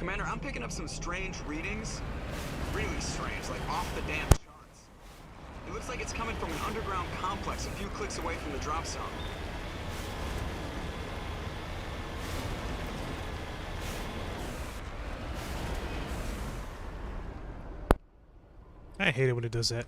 Commander, I'm picking up some strange readings. Really strange, like off the damn charts. It looks like it's coming from an underground complex a few clicks away from the drop zone. I hate it when it does that.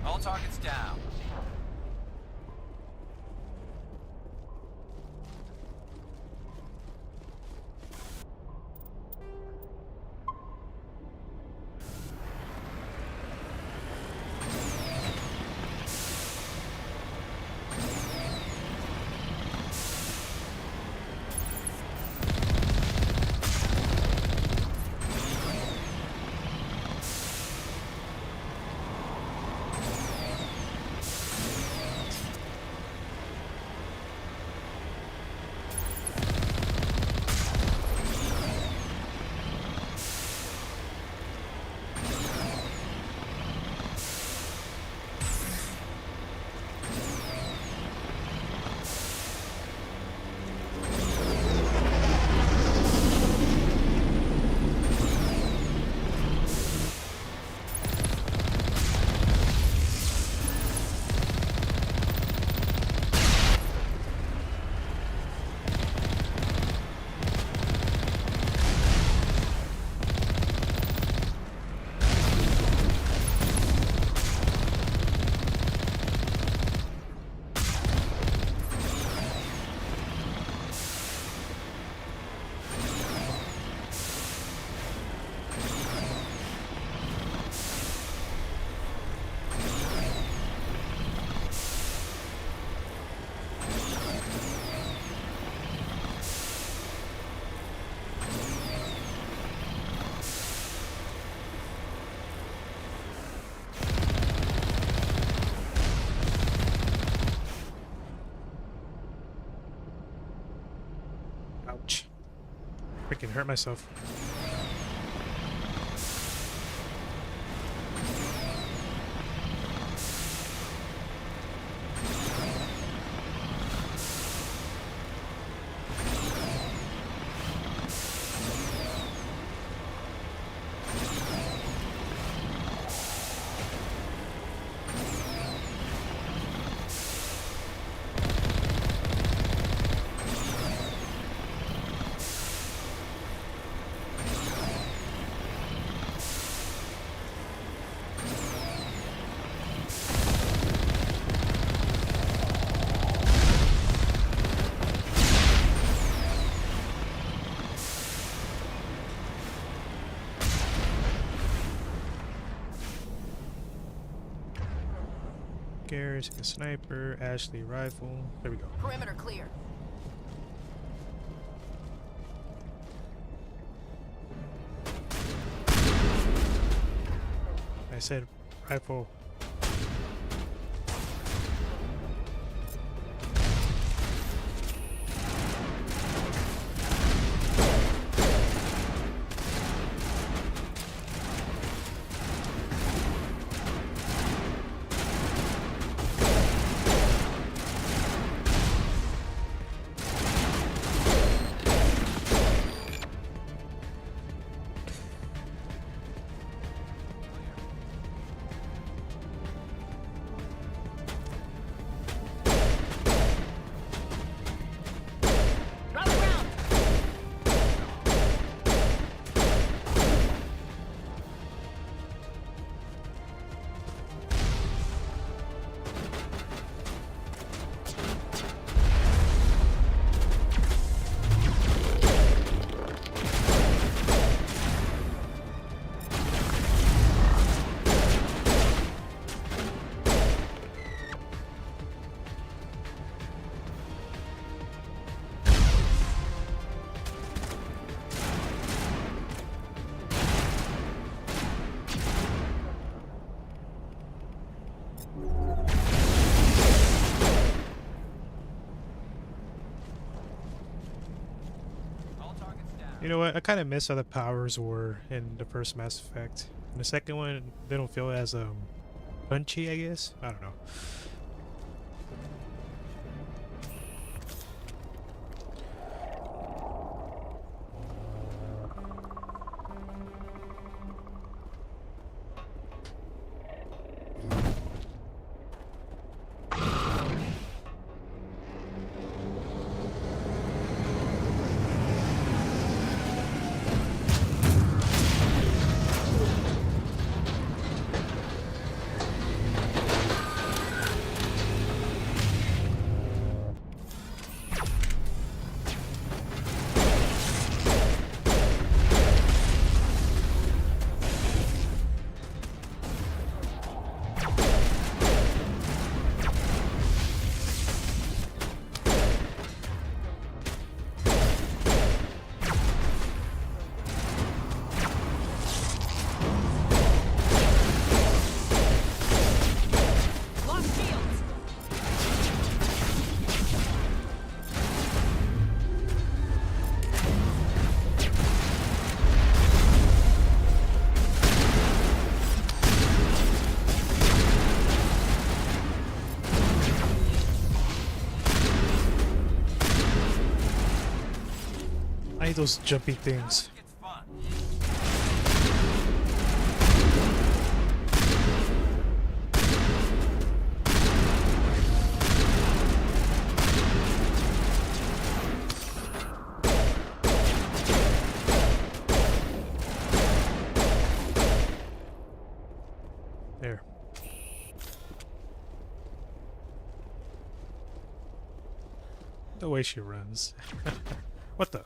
All targets down. Ouch. Freaking hurt myself. Garrus, a sniper, Ashley rifle. There we go. Perimeter clear. I said rifle. Rally round. All targets down. You know what? I kind of miss how the powers were in the first Mass Effect. In the second one, they don't feel as punchy, I guess. I don't know. Lost shields. I hate those jumpy things. Gets fun. There. The way she runs. What the?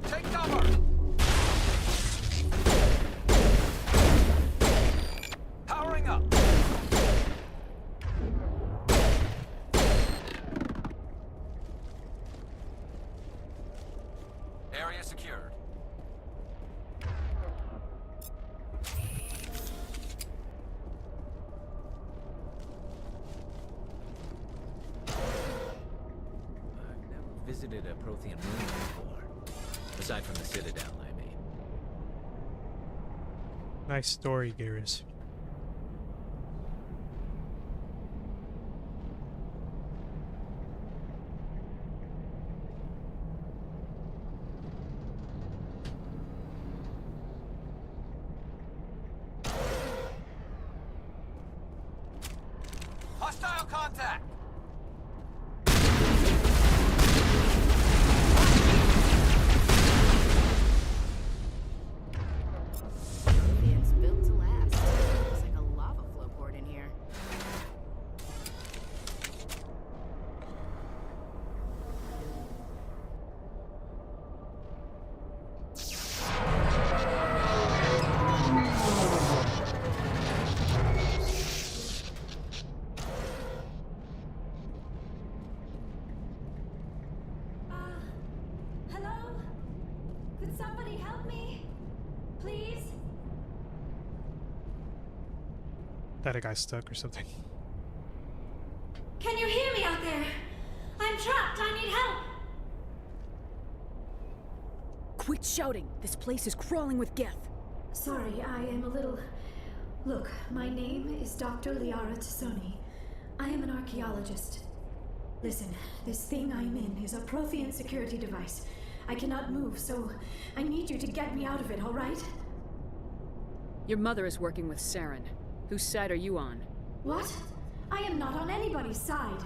Take cover. Powering up. Area secured. I've never visited a Prothean moon before. Aside from the Citadel, I mean. Nice story, Garrus. Hostile contact. Somebody help me! Please? Thought I got stuck or something. Can you hear me out there? I'm trapped. I need help. Quit shouting. This place is crawling with Geth. Sorry, I am a little... Look, my name is Dr. Liara Tassoni. I am an archaeologist. Listen, this thing I'm in is a Prothean security device. I cannot move, so I need you to get me out of it, all right? Your mother is working with Saren. Whose side are you on? What? I am not on anybody's side.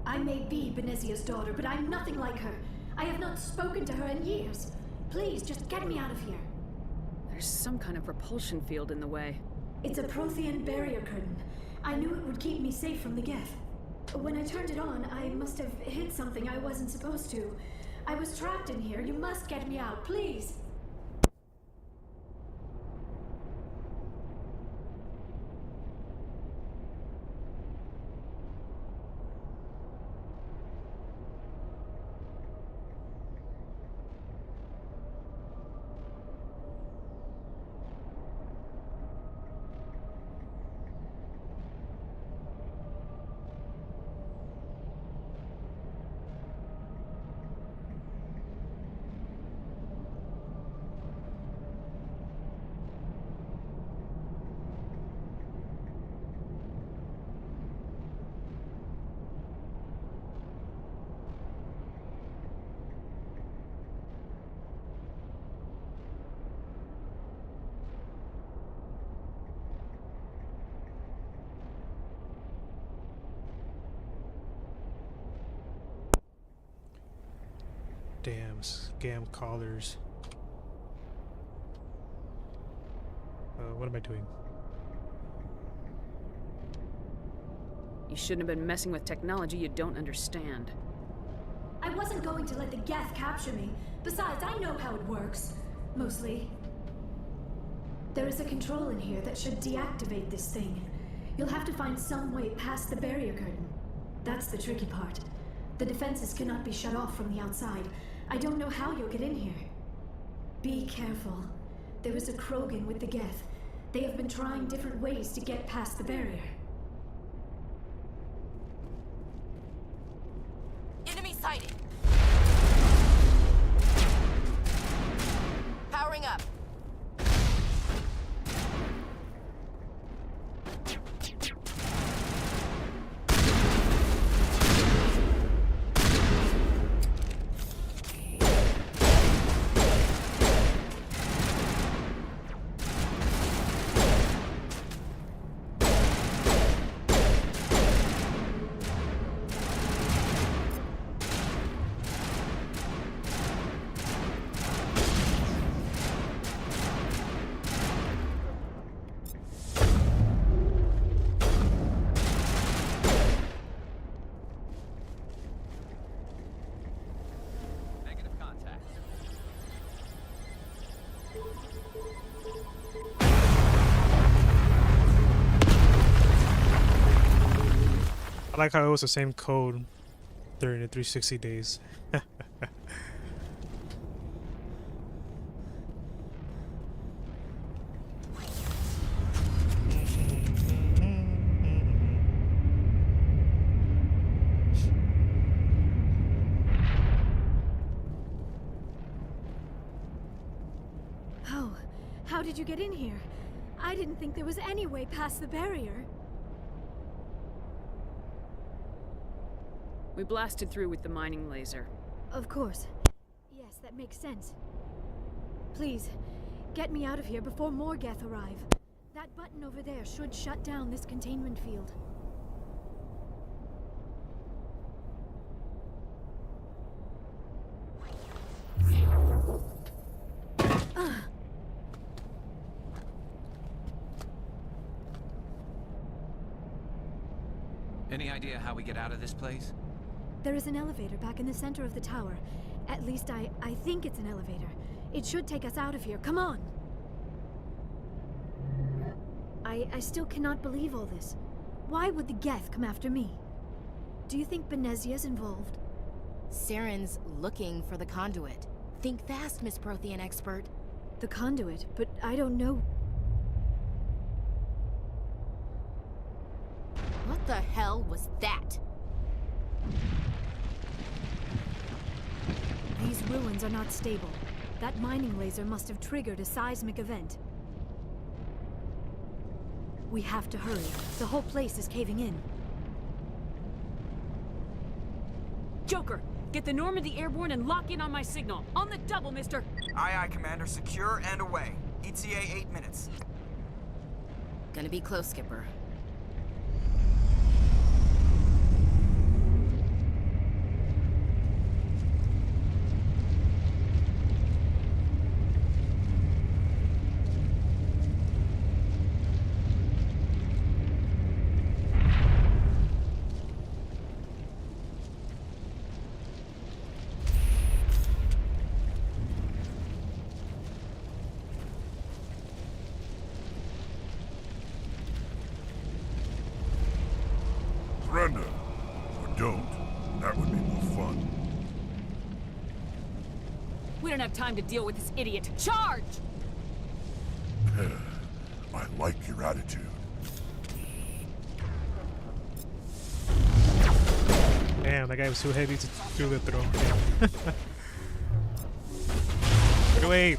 I may be Benezia's daughter, but I'm nothing like her. I have not spoken to her in years. Please, just get me out of here. There's some kind of repulsion field in the way. It's a Prothean barrier curtain. I knew it would keep me safe from the Geth. When I turned it on, I must have hit something I wasn't supposed to. I was trapped in here. You must get me out, please. Damn scam callers. What am I doing? You shouldn't have been messing with technology you don't understand. I wasn't going to let the Geth capture me. Besides, I know how it works. Mostly. There is a control in here that should deactivate this thing. You'll have to find some way past the barrier curtain. That's the tricky part. The defenses cannot be shut off from the outside. I don't know how you'll get in here. Be careful. There is a Krogan with the Geth. They have been trying different ways to get past the barrier. Enemy sighted. Powering up. Negative contact. I like how it was the same code during the 360 days. Oh, how did you get in here? I didn't think there was any way past the barrier. We blasted through with the mining laser. Of course. Yes, that makes sense. Please, get me out of here before more Geth arrive. That button over there should shut down this containment field. Any idea how we get out of this place? There is an elevator back in the center of the tower. At least I think it's an elevator. It should take us out of here. Come on! I still cannot believe all this. Why would the Geth come after me? Do you think Benezia's involved? Saren's looking for the conduit. Think fast, Miss Prothean expert. The conduit, but I don't know. What the hell was that? These ruins are not stable. That mining laser must have triggered a seismic event. We have to hurry. The whole place is caving in. Joker, get the Normandy airborne and lock in on my signal. On the double, mister! Aye, aye, Commander. Secure and away. ETA 8 minutes. Gonna be close, Skipper. Surrender. Or don't. That would be more fun. We don't have time to deal with this idiot. Charge! I like your attitude. Damn, that guy was too heavy to do the throw. Get away!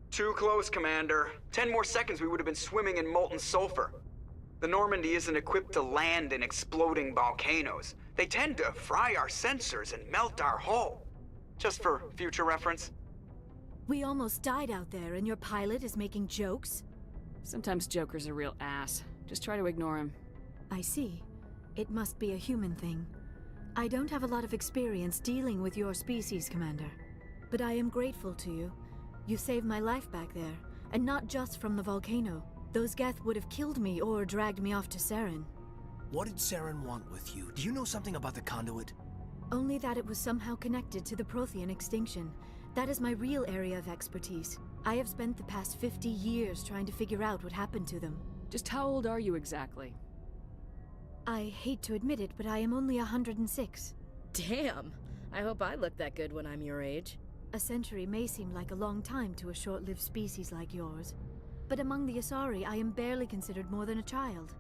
Too close, Commander. 10 more seconds we would have been swimming in molten sulfur. The Normandy isn't equipped to land in exploding volcanoes. They tend to fry our sensors and melt our hull. Just for future reference. We almost died out there, and your pilot is making jokes? Sometimes Joker's a real ass. Just try to ignore him. I see. It must be a human thing. I don't have a lot of experience dealing with your species, Commander. But I am grateful to you. You saved my life back there, and not just from the volcano. Those Geth would have killed me or dragged me off to Saren. What did Saren want with you? Do you know something about the conduit? Only that it was somehow connected to the Prothean extinction. That is my real area of expertise. I have spent the past 50 years trying to figure out what happened to them. Just how old are you exactly? I hate to admit it, but I am only 106. Damn! I hope I look that good when I'm your age. A century may seem like a long time to a short-lived species like yours, but among the Asari I am barely considered more than a child.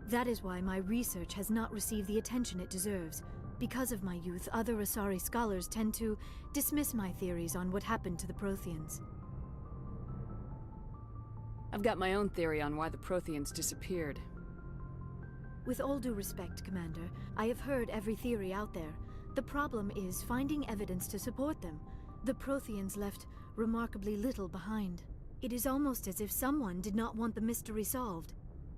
That is why my research has not received the attention it deserves. Because of my youth, other Asari scholars tend to dismiss my theories on what happened to the Protheans. I've got my own theory on why the Protheans disappeared. With all due respect, Commander, I have heard every theory out there. The problem is finding evidence to support them. The Protheans left remarkably little behind. It is almost as if someone did not want the mystery solved.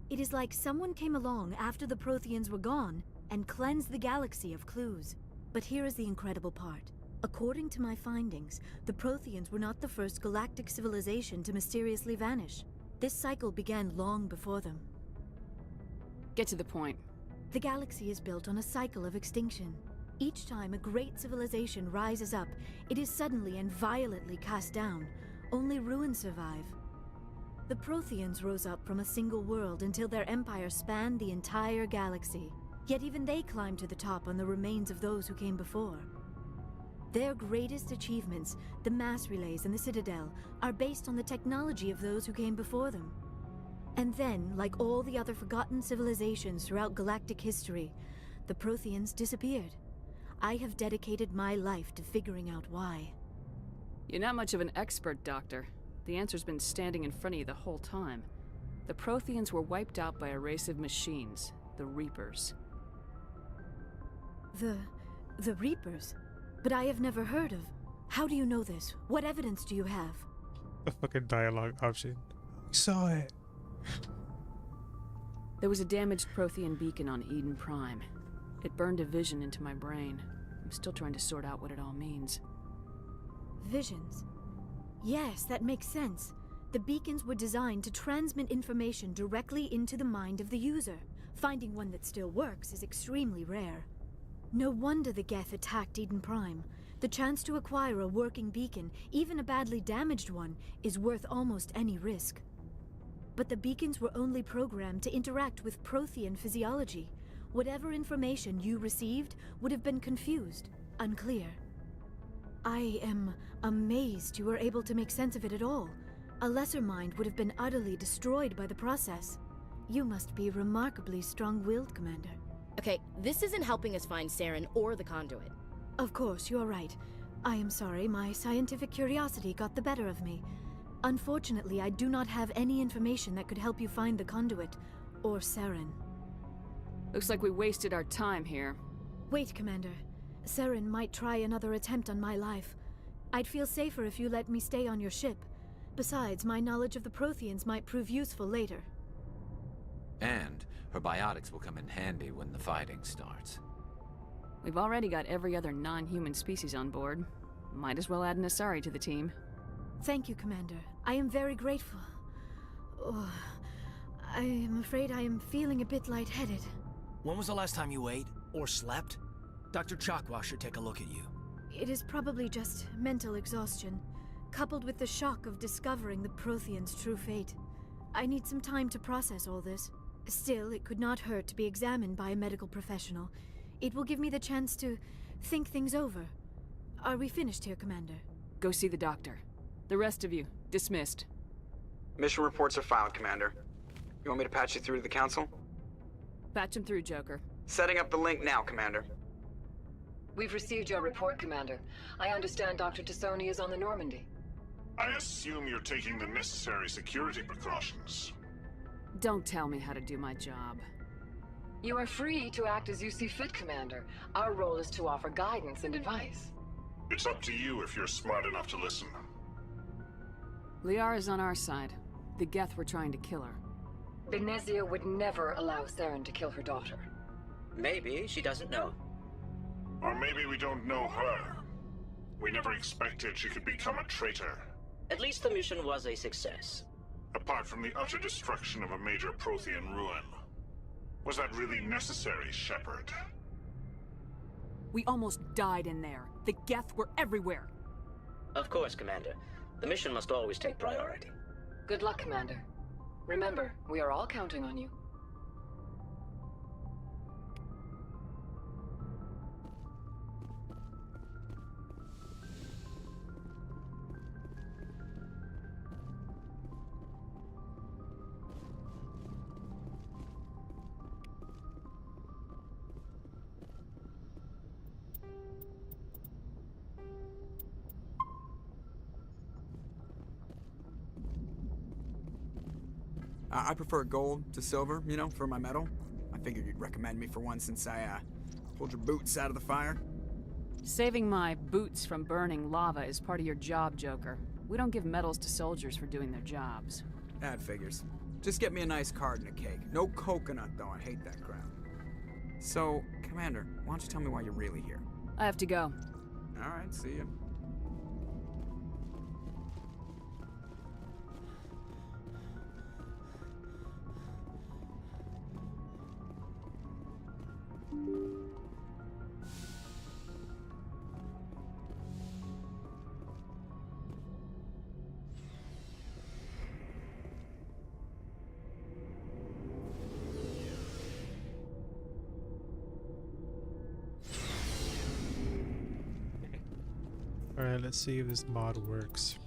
It is like someone came along after the Protheans were gone and cleansed the galaxy of clues. But here is the incredible part. According to my findings, the Protheans were not the first galactic civilization to mysteriously vanish. This cycle began long before them. Get to the point. The galaxy is built on a cycle of extinction. Each time a great civilization rises up, it is suddenly and violently cast down. Only ruins survive. The Protheans rose up from a single world until their empire spanned the entire galaxy. Yet even they climbed to the top on the remains of those who came before. Their greatest achievements, the mass relays and the Citadel, are based on the technology of those who came before them. And then, like all the other forgotten civilizations throughout galactic history, the Protheans disappeared. I have dedicated my life to figuring out why. You're not much of an expert, Doctor. The answer's been standing in front of you the whole time. The Protheans were wiped out by a race of machines, the Reapers. The Reapers? But I have never heard of. How do you know this? What evidence do you have? The fucking dialogue option. We saw it. There was a damaged Prothean beacon on Eden Prime. It burned a vision into my brain. I'm still trying to sort out what it all means. Visions? Yes, that makes sense. The beacons were designed to transmit information directly into the mind of the user. Finding one that still works is extremely rare. No wonder the Geth attacked Eden Prime. The chance to acquire a working beacon, even a badly damaged one, is worth almost any risk. But the beacons were only programmed to interact with Prothean physiology. Whatever information you received would have been confused, unclear. I am amazed you were able to make sense of it at all. A lesser mind would have been utterly destroyed by the process. You must be remarkably strong-willed, Commander. Okay, this isn't helping us find Saren or the conduit. Of course, you're right. I am sorry, my scientific curiosity got the better of me. Unfortunately, I do not have any information that could help you find the conduit, or Saren. Looks like we wasted our time here. Wait, Commander. Saren might try another attempt on my life. I'd feel safer if you let me stay on your ship. Besides, my knowledge of the Protheans might prove useful later. And her biotics will come in handy when the fighting starts. We've already got every other non-human species on board. Might as well add an Asari to the team. Thank you, Commander. I am very grateful. Oh, I am afraid I am feeling a bit lightheaded. When was the last time you ate or slept? Dr. Chakwa should take a look at you. It is probably just mental exhaustion, coupled with the shock of discovering the Protheans' true fate. I need some time to process all this. Still, it could not hurt to be examined by a medical professional. It will give me the chance to think things over. Are we finished here, Commander? Go see the doctor. The rest of you, dismissed. Mission reports are filed, Commander. You want me to patch you through to the Council? Patch him through, Joker. Setting up the link now, Commander. We've received your report, Commander. I understand Dr. Tassoni is on the Normandy. I assume you're taking the necessary security precautions. Don't tell me how to do my job. You are free to act as you see fit, Commander. Our role is to offer guidance and advice. It's up to you if you're smart enough to listen. Liara's on our side. The Geth were trying to kill her. Benezia would never allow Saren to kill her daughter. Maybe she doesn't know. Or maybe we don't know her. We never expected she could become a traitor. At least the mission was a success. Apart from the utter destruction of a major Prothean ruin. Was that really necessary, Shepard? We almost died in there. The Geth were everywhere. Of course, Commander. The mission must always take priority. Good luck, Commander. Remember, we are all counting on you. I prefer gold to silver, you know, for my medal. I figured you'd recommend me for one since I, pulled your boots out of the fire. Saving my boots from burning lava is part of your job, Joker. We don't give medals to soldiers for doing their jobs. That figures. Just get me a nice card and a cake. No coconut, though. I hate that crap. So, Commander, why don't you tell me why you're really here? I have to go. All right, see you. Alright, let's see if this mod works.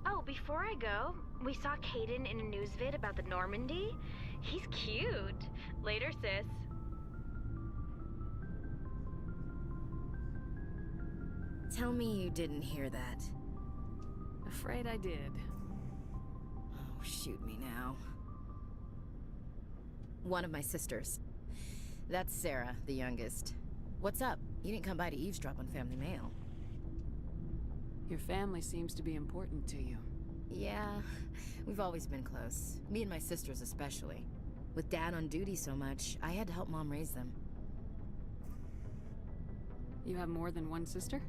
Oh, before I go, we saw Caden in a news vid about the Normandy. He's cute. Later, sis. Tell me you didn't hear that. Afraid I did. Oh, shoot me now. One of my sisters. That's Sarah, the youngest. What's up? You didn't come by to eavesdrop on Family Mail. Your family seems to be important to you. Yeah, we've always been close. Me and my sisters especially. With Dad on duty so much, I had to help Mom raise them. You have more than one sister?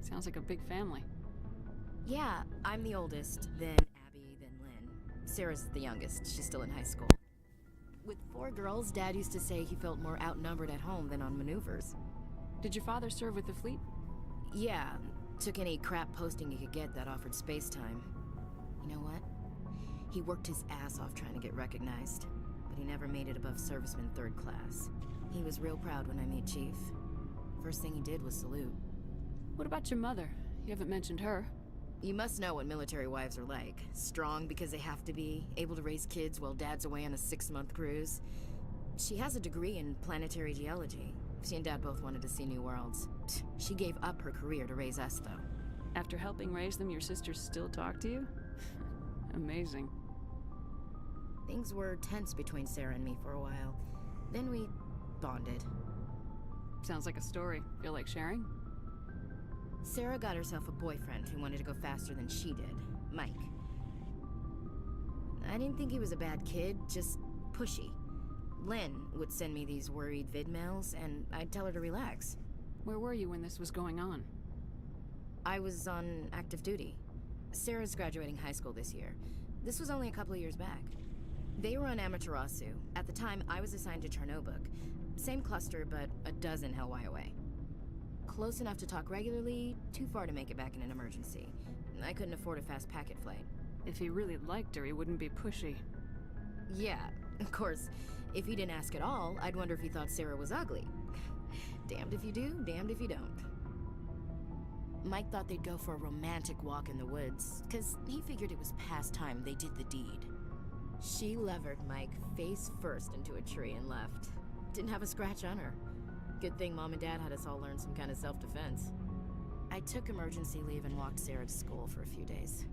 Sounds like a big family. Yeah, I'm the oldest, then Abby, then Lynn. Sarah's the youngest. She's still in high school. With 4 girls, Dad used to say he felt more outnumbered at home than on maneuvers. Did your father serve with the fleet? Yeah, took any crap posting he could get that offered space time. You know what? He worked his ass off trying to get recognized, but he never made it above serviceman 3rd class. He was real proud when I met Chief. First thing he did was salute. What about your mother? You haven't mentioned her. You must know what military wives are like. Strong because they have to be, able to raise kids while Dad's away on a 6-month cruise. She has a degree in planetary geology. She and Dad both wanted to see new worlds. She gave up her career to raise us, though. After helping raise them, your sisters still talk to you? Amazing. Things were tense between Sarah and me for a while. Then we bonded. Sounds like a story. Feel like sharing? Sarah got herself a boyfriend who wanted to go faster than she did, Mike. I didn't think he was a bad kid, just pushy. Lynn would send me these worried vid mails, and I'd tell her to relax. Where were you when this was going on? I was on active duty. Sarah's graduating high school this year. This was only a couple of years back. They were on Amaterasu. At the time, I was assigned to Chernobog. Same cluster, but a dozen Hellwire away. Close enough to talk regularly, too far to make it back in an emergency. I couldn't afford a fast packet flight. If he really liked her, he wouldn't be pushy. Yeah, of course. If he didn't ask at all, I'd wonder if he thought Sarah was ugly. Damned if you do, damned if you don't. Mike thought they'd go for a romantic walk in the woods, because he figured it was past time they did the deed. She levered Mike face first into a tree and left. Didn't have a scratch on her. Good thing Mom and Dad had us all learn some kind of self-defense. I took emergency leave and walked Sarah to school for a few days.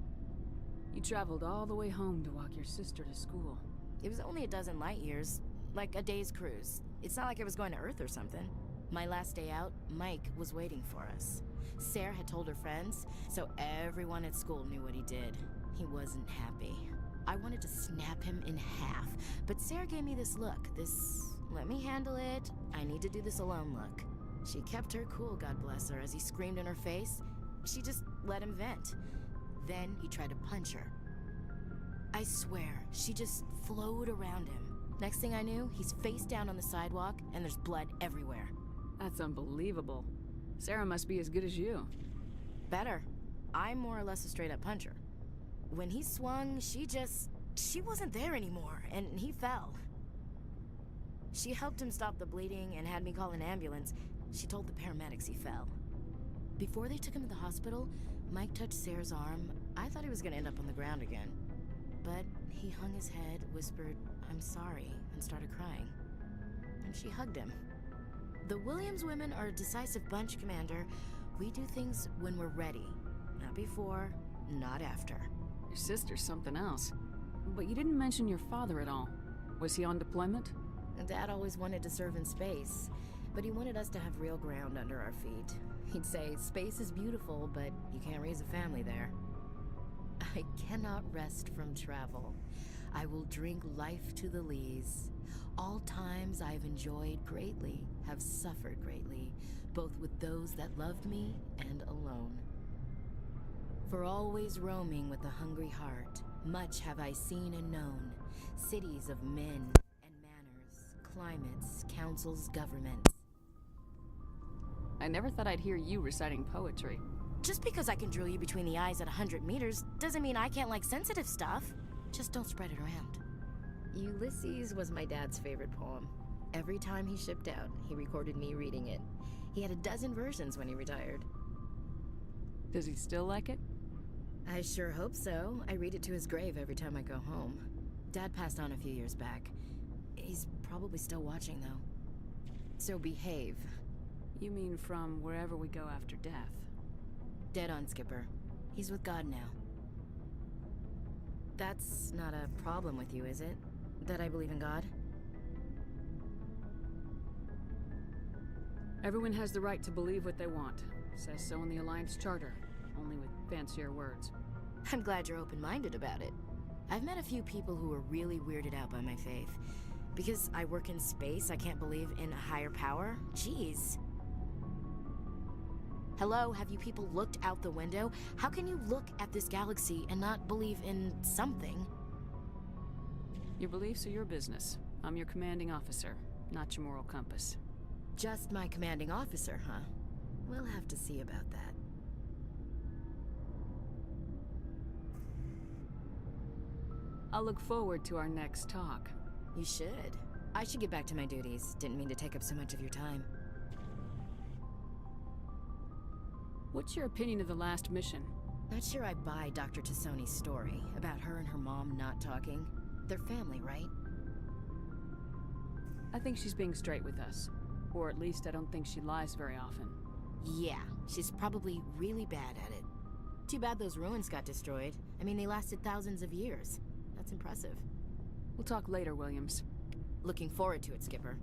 You traveled all the way home to walk your sister to school. It was only a dozen light years, like a day's cruise. It's not like I was going to Earth or something. My last day out, Mike was waiting for us. Sarah had told her friends, so everyone at school knew what he did. He wasn't happy. I wanted to snap him in half, but Sarah gave me this look, this let me handle it, I need to do this alone look. She kept her cool, God bless her, as he screamed in her face. She just let him vent. Then he tried to punch her. I swear, she just flowed around him. Next thing I knew, he's face down on the sidewalk, and there's blood everywhere. That's unbelievable. Sarah must be as good as you. Better. I'm more or less a straight-up puncher. When he swung, she wasn't there anymore, and he fell. She helped him stop the bleeding and had me call an ambulance. She told the paramedics he fell. Before they took him to the hospital, Mike touched Sarah's arm. I thought he was gonna end up on the ground again. But he hung his head, whispered, "I'm sorry," and started crying. And she hugged him. The Williams women are a decisive bunch, Commander. We do things when we're ready. Not before, not after. Your sister's something else. But you didn't mention your father at all. Was he on deployment? Dad always wanted to serve in space, but he wanted us to have real ground under our feet. He'd say, space is beautiful, but you can't raise a family there. I cannot rest from travel. I will drink life to the lees. All times I've enjoyed greatly, have suffered greatly, both with those that loved me and alone. For always roaming with a hungry heart, much have I seen and known, cities of men and manners, climates, councils, governments. I never thought I'd hear you reciting poetry. Just because I can drill you between the eyes at 100 meters doesn't mean I can't like sensitive stuff. Just don't spread it around. Ulysses was my dad's favorite poem. Every time he shipped out, he recorded me reading it. He had a dozen versions when he retired. Does he still like it? I sure hope so. I read it to his grave every time I go home. Dad passed on a few years back. He's probably still watching, though. So behave. You mean from wherever we go after death? Dead on, Skipper. He's with God now. That's not a problem with you, is it? That I believe in God? Everyone has the right to believe what they want. Says so in the Alliance Charter, only with fancier words. I'm glad you're open-minded about it. I've met a few people who are really weirded out by my faith. Because I work in space, I can't believe in a higher power? Jeez. Hello, have you people looked out the window? How can you look at this galaxy and not believe in something? Your beliefs are your business. I'm your commanding officer, not your moral compass. Just my commanding officer, huh? We'll have to see about that. I'll look forward to our next talk. You should. I should get back to my duties. Didn't mean to take up so much of your time. What's your opinion of the last mission? Not sure I buy Dr. Tassoni's story about her and her mom not talking. They're family, right? I think she's being straight with us. Or at least I don't think she lies very often. Yeah, she's probably really bad at it. Too bad those ruins got destroyed. I mean, they lasted thousands of years. That's impressive. We'll talk later, Williams. Looking forward to it, Skipper.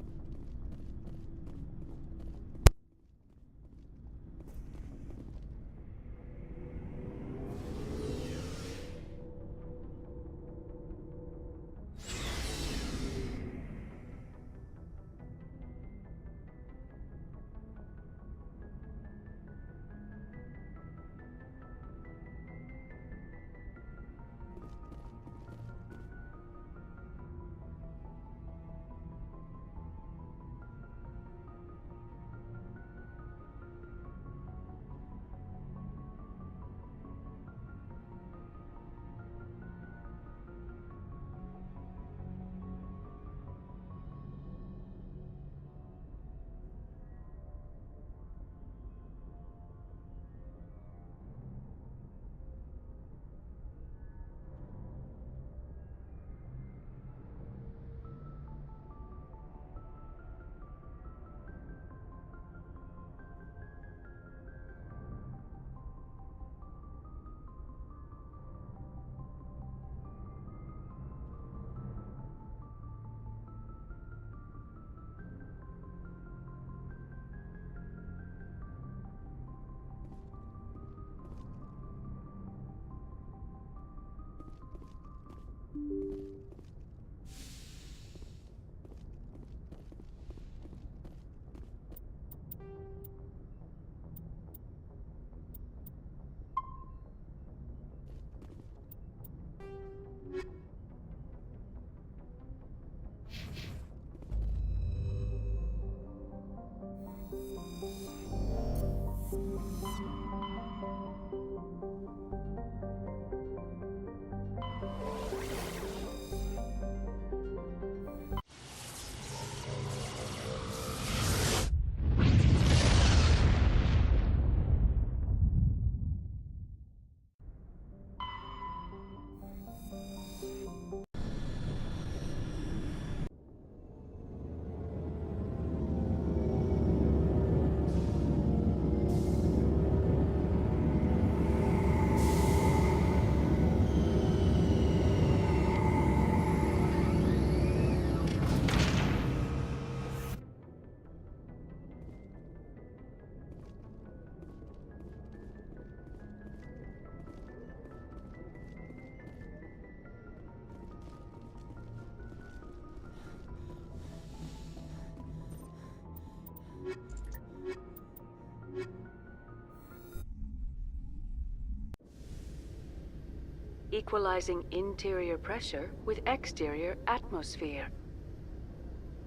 Equalizing interior pressure with exterior atmosphere.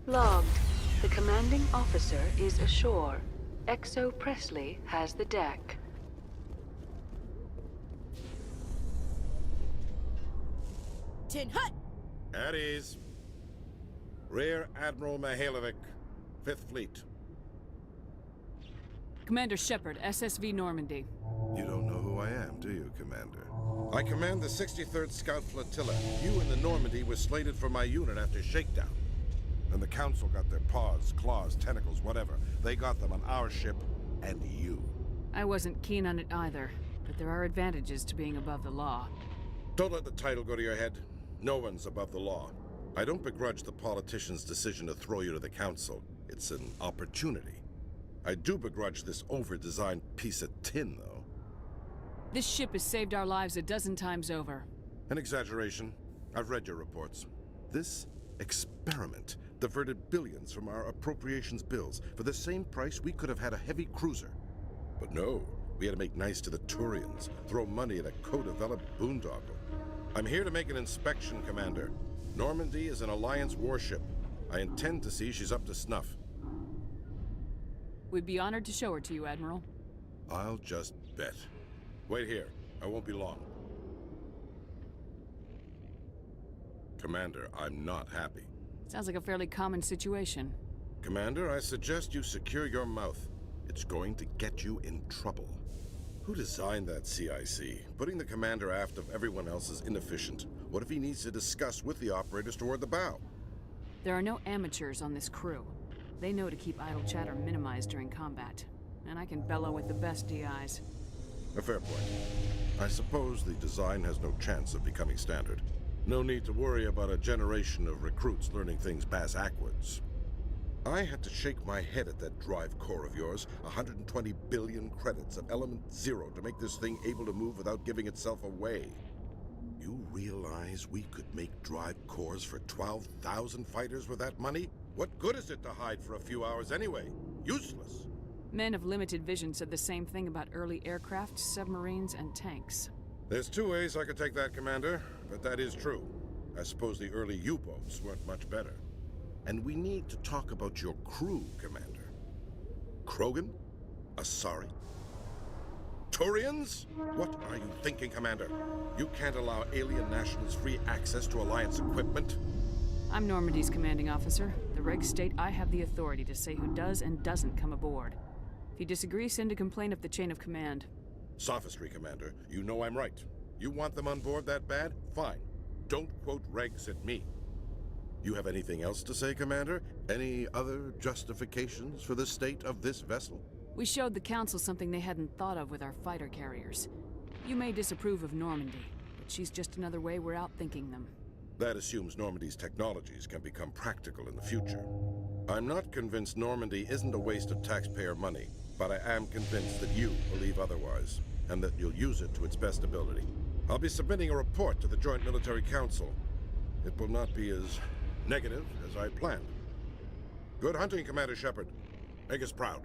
Logged. The commanding officer is ashore. Exo Presley has the deck. Tin Hut! At ease. Rear Admiral Mihailovic, 5th Fleet. Commander Shepard, SSV Normandy. You don't know who I am, do you, Commander? I command the 63rd Scout Flotilla. You and the Normandy were slated for my unit after shakedown. And the Council got their paws, claws, tentacles, whatever. They got them on our ship, and you. I wasn't keen on it either, but there are advantages to being above the law. Don't let the title go to your head. No one's above the law. I don't begrudge the politician's decision to throw you to the Council. It's an opportunity. I do begrudge this over-designed piece of tin, though. This ship has saved our lives a dozen times over. An exaggeration. I've read your reports. This experiment diverted billions from our appropriations bills. For the same price, we could have had a heavy cruiser. But no, we had to make nice to the Turians, throw money at a co-developed boondoggle. I'm here to make an inspection, Commander. Normandy is an Alliance warship. I intend to see she's up to snuff. We'd be honored to show her to you, Admiral. I'll just bet. Wait here. I won't be long. Commander, I'm not happy. Sounds like a fairly common situation. Commander, I suggest you secure your mouth. It's going to get you in trouble. Who designed that CIC? Putting the commander aft of everyone else is inefficient. What if he needs to discuss with the operators toward the bow? There are no amateurs on this crew. They know to keep idle chatter minimized during combat. And I can bellow with the best DIs. A fair point. I suppose the design has no chance of becoming standard. No need to worry about a generation of recruits learning things bass-ackwards. I had to shake my head at that drive core of yours. 120 billion credits of element 0 to make this thing able to move without giving itself away. You realize we could make drive cores for 12,000 fighters with that money? What good is it to hide for a few hours anyway? Useless. Men of limited vision said the same thing about early aircraft, submarines, and tanks. There's two ways I could take that, Commander, but that is true. I suppose the early U-boats weren't much better. And we need to talk about your crew, Commander. Krogan? Asari? Turians? What are you thinking, Commander? You can't allow alien nationals free access to Alliance equipment? I'm Normandy's commanding officer. The regs state I have the authority to say who does and doesn't come aboard. If you disagree, send a complaint up the chain of command. Sophistry, Commander. You know I'm right. You want them on board that bad? Fine. Don't quote regs at me. You have anything else to say, Commander? Any other justifications for the state of this vessel? We showed the Council something they hadn't thought of with our fighter carriers. You may disapprove of Normandy, but she's just another way we're outthinking them. That assumes Normandy's technologies can become practical in the future. I'm not convinced Normandy isn't a waste of taxpayer money, but I am convinced that you believe otherwise, and that you'll use it to its best ability. I'll be submitting a report to the Joint Military Council. It will not be as negative as I planned. Good hunting, Commander Shepard. Make us proud.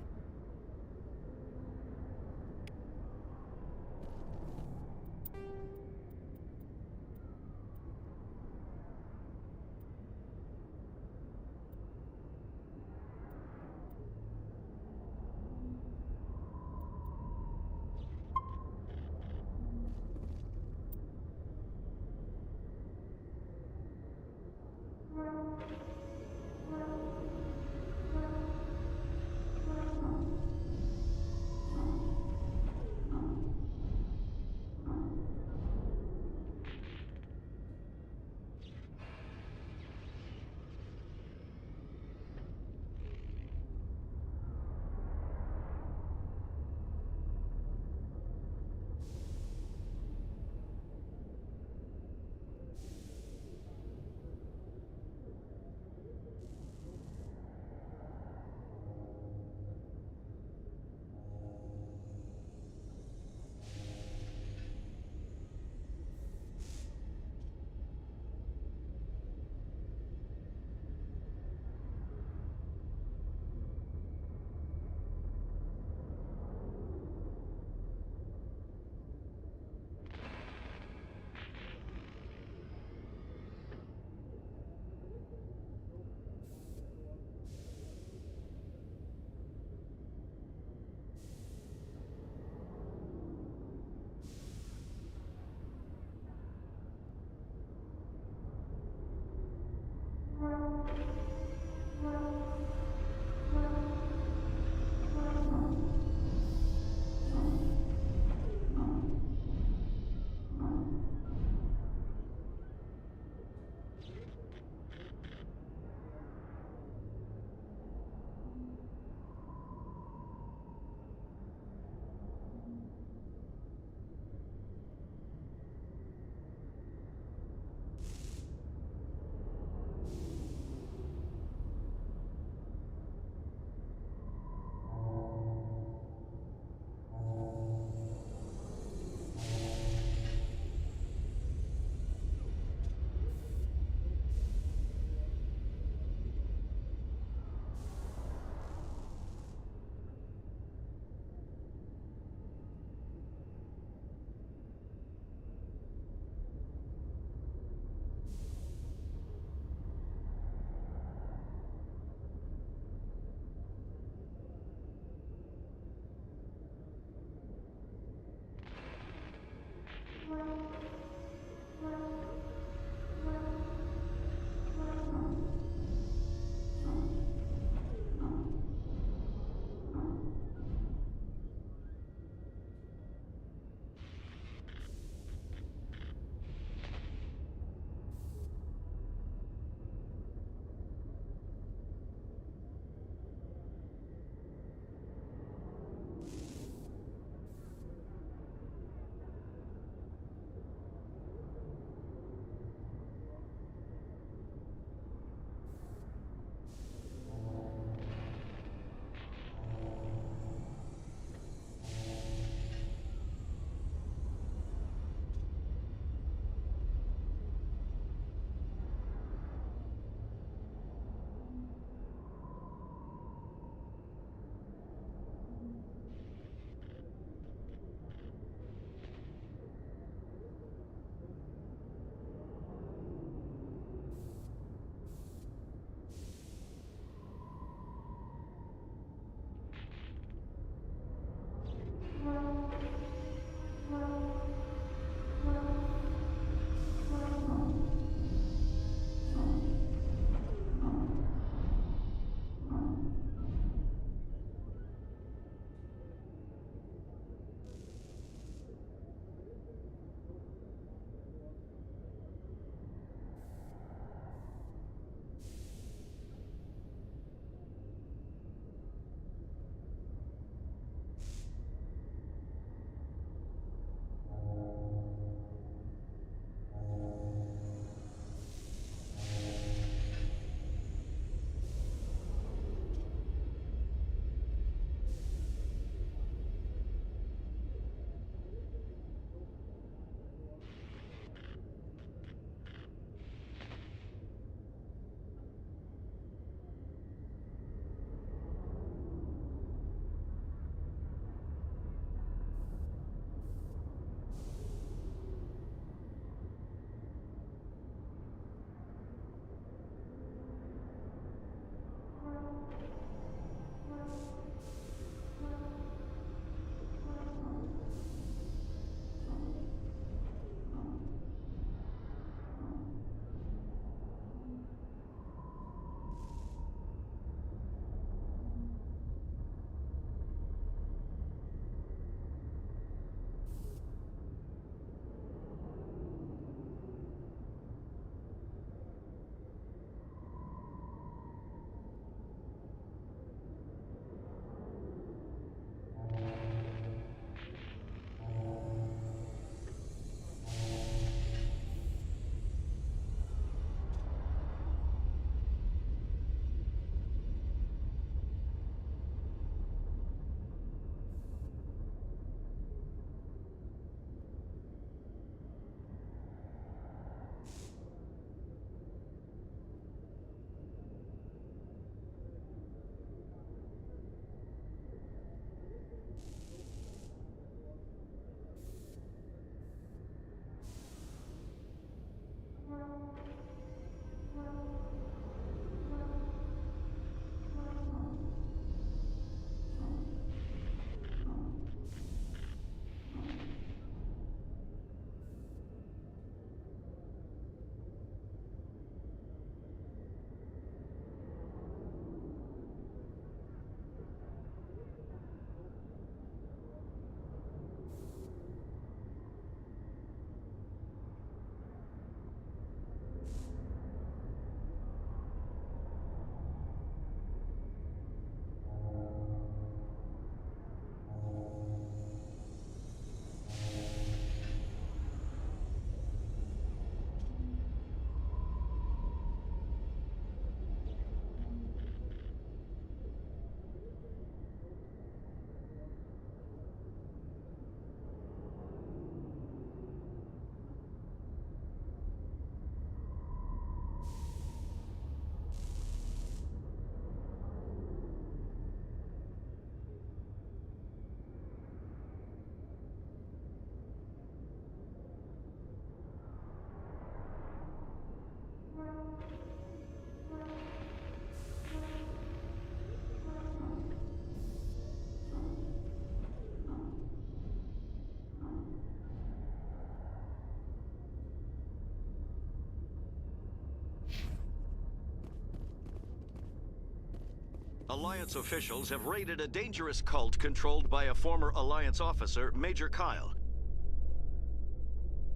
Alliance officials have raided a dangerous cult controlled by a former Alliance officer, Major Kyle.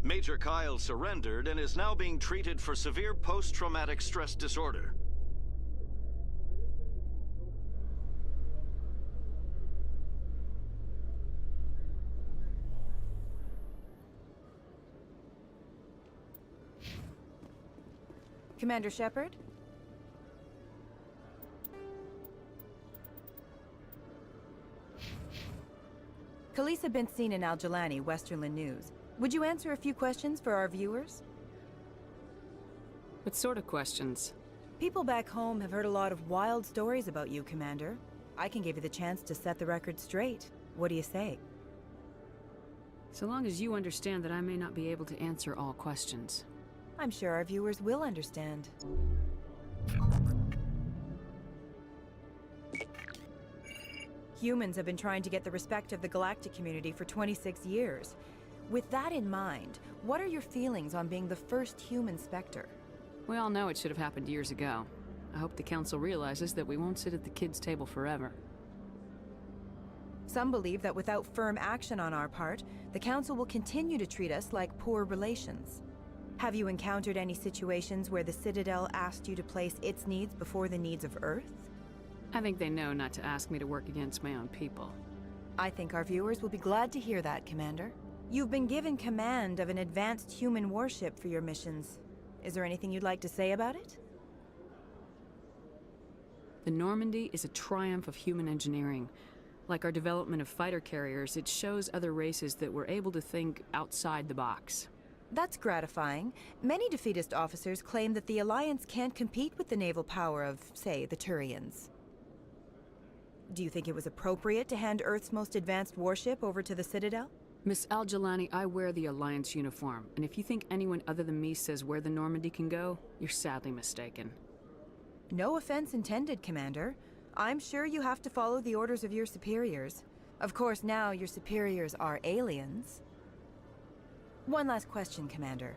Major Kyle surrendered and is now being treated for severe post-traumatic stress disorder. Commander Shepard? Khaleesa been seen in Al-Jalani, Westerland News. Would you answer a few questions for our viewers? What sort of questions? People back home have heard a lot of wild stories about you, Commander. I can give you the chance to set the record straight. What do you say? So long as you understand that I may not be able to answer all questions. I'm sure our viewers will understand. Humans have been trying to get the respect of the galactic community for 26 years. With that in mind, what are your feelings on being the first human Spectre? We all know it should have happened years ago. I hope the Council realizes that we won't sit at the kids' table forever. Some believe that without firm action on our part, the Council will continue to treat us like poor relations. Have you encountered any situations where the Citadel asked you to place its needs before the needs of Earth? I think they know not to ask me to work against my own people. I think our viewers will be glad to hear that, Commander. You've been given command of an advanced human warship for your missions. Is there anything you'd like to say about it? The Normandy is a triumph of human engineering. Like our development of fighter carriers, it shows other races that we're able to think outside the box. That's gratifying. Many defeatist officers claim that the Alliance can't compete with the naval power of, say, the Turians. Do you think it was appropriate to hand Earth's most advanced warship over to the Citadel? Miss Al-Jalani, I wear the Alliance uniform, and if you think anyone other than me says where the Normandy can go, you're sadly mistaken. No offense intended, Commander. I'm sure you have to follow the orders of your superiors. Of course, now your superiors are aliens. One last question, Commander.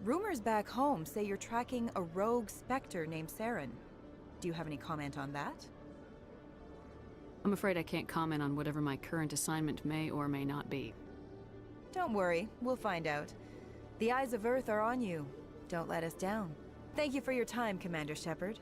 Rumors back home say you're tracking a rogue Spectre named Saren. Do you have any comment on that? I'm afraid I can't comment on whatever my current assignment may or may not be. Don't worry, we'll find out. The eyes of Earth are on you. Don't let us down. Thank you for your time, Commander Shepard.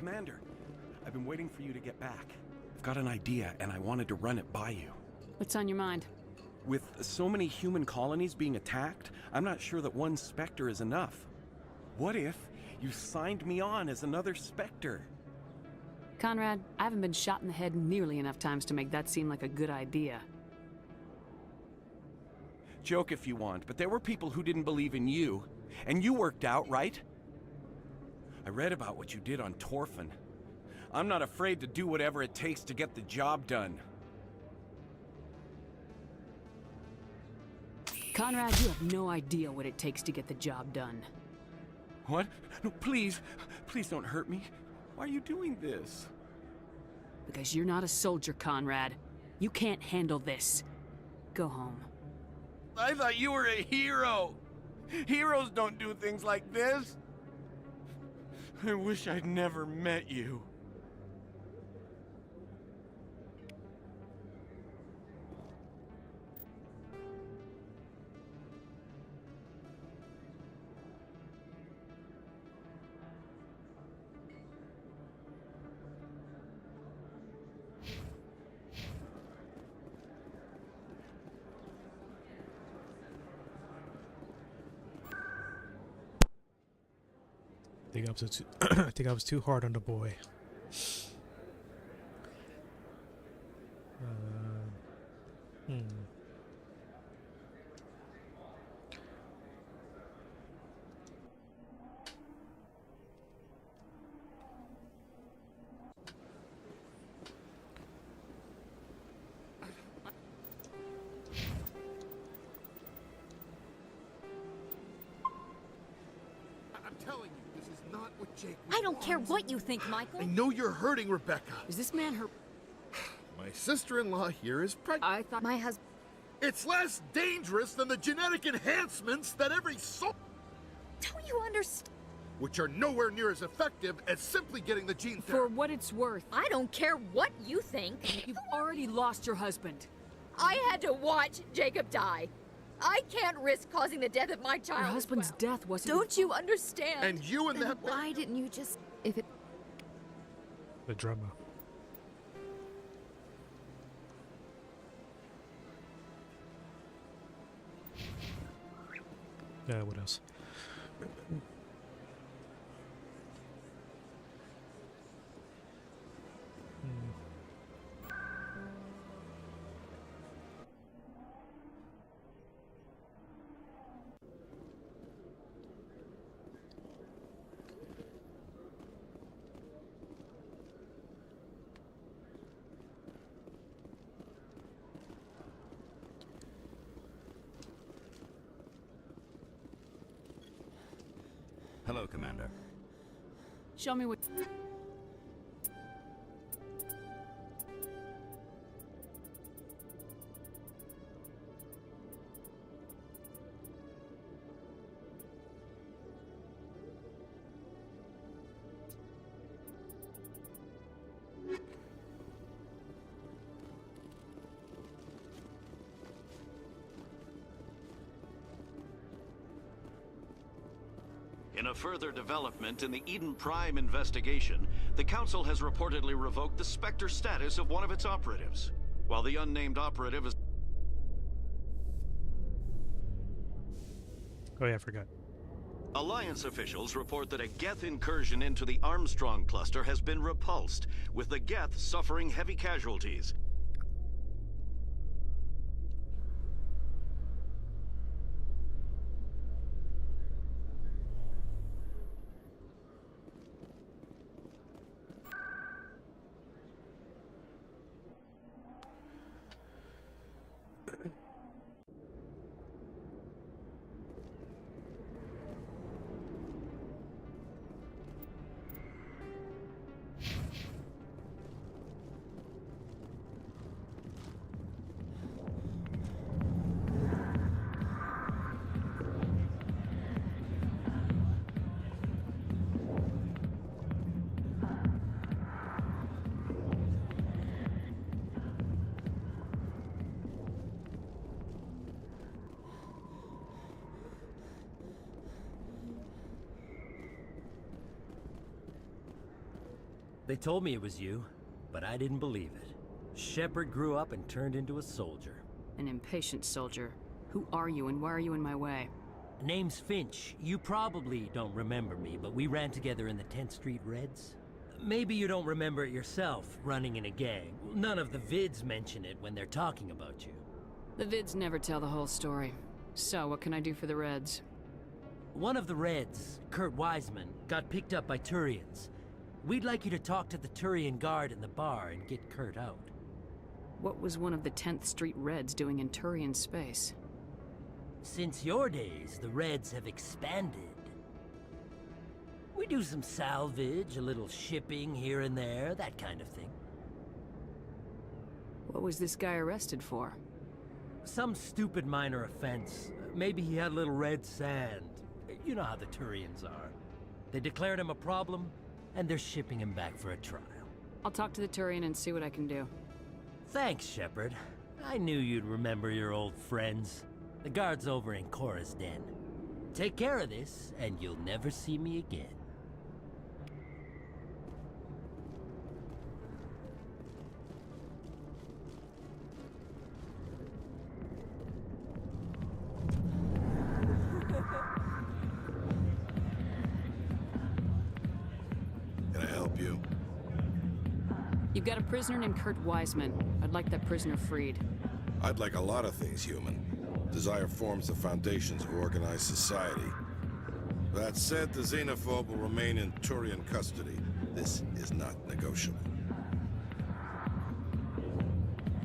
Commander, I've been waiting for you to get back. I've got an idea, and I wanted to run it by you. What's on your mind? With so many human colonies being attacked, I'm not sure that one Spectre is enough. What if you signed me on as another Spectre? Conrad, I haven't been shot in the head nearly enough times to make that seem like a good idea. Joke if you want, but there were people who didn't believe in you, and you worked out, right? I read about what you did on Torfan. I'm not afraid to do whatever it takes to get the job done. Conrad, you have no idea what it takes to get the job done. What? No, please. Please don't hurt me. Why are you doing this? Because you're not a soldier, Conrad. You can't handle this. Go home. I thought you were a hero. Heroes don't do things like this. I wish I'd never met you. I think I was too hard on the boy. telling you, this is not what Jake I don't care what you think, Michael. I know you're hurting, Rebecca. Is this man her... My sister-in-law here is pregnant. I thought my husband... It's less dangerous than the genetic enhancements that every soul... Don't you understand? Which are nowhere near as effective as simply getting the gene For therapy. what it's worth. I don't care what you think. You've already lost your husband. I had to watch Jacob die. I can't risk causing the death of my child. Your husband's death wasn't... Don't you understand? And you and then that... why didn't you just... If it... The drama. Yeah, what else? Hello, Commander. Show me what... In a further development in the Eden Prime investigation, the Council has reportedly revoked the Spectre status of one of its operatives. While the unnamed operative is... Oh yeah, I forgot. Alliance officials report that a Geth incursion into the Armstrong cluster has been repulsed, with the Geth suffering heavy casualties. They told me it was you, but I didn't believe it. Shepard grew up and turned into a soldier. An impatient soldier. Who are you and why are you in my way? Name's Finch. You probably don't remember me, but we ran together in the 10th Street Reds. Maybe you don't remember it yourself, running in a gang. None of the vids mention it when they're talking about you. The vids never tell the whole story. So, what can I do for the Reds? One of the Reds, Kurt Wiseman, got picked up by Turians. We'd like you to talk to the Turian guard in the bar and get Kurt out. What was one of the 10th Street Reds doing in Turian space? Since your days, the Reds have expanded. We do some salvage, a little shipping here and there, that kind of thing. What was this guy arrested for? Some stupid minor offense. Maybe he had a little red sand. You know how the Turians are. They declared him a problem, and they're shipping him back for a trial. I'll talk to the Turian and see what I can do. Thanks, Shepard. I knew you'd remember your old friends. The guard's over in Cora's den. Take care of this, and you'll never see me again. Can I help you? You've got a prisoner named Kurt Wiseman. I'd like that prisoner freed. I'd like a lot of things, human. Desire forms the foundations of organized society. That said, the xenophobe will remain in Turian custody. This is not negotiable.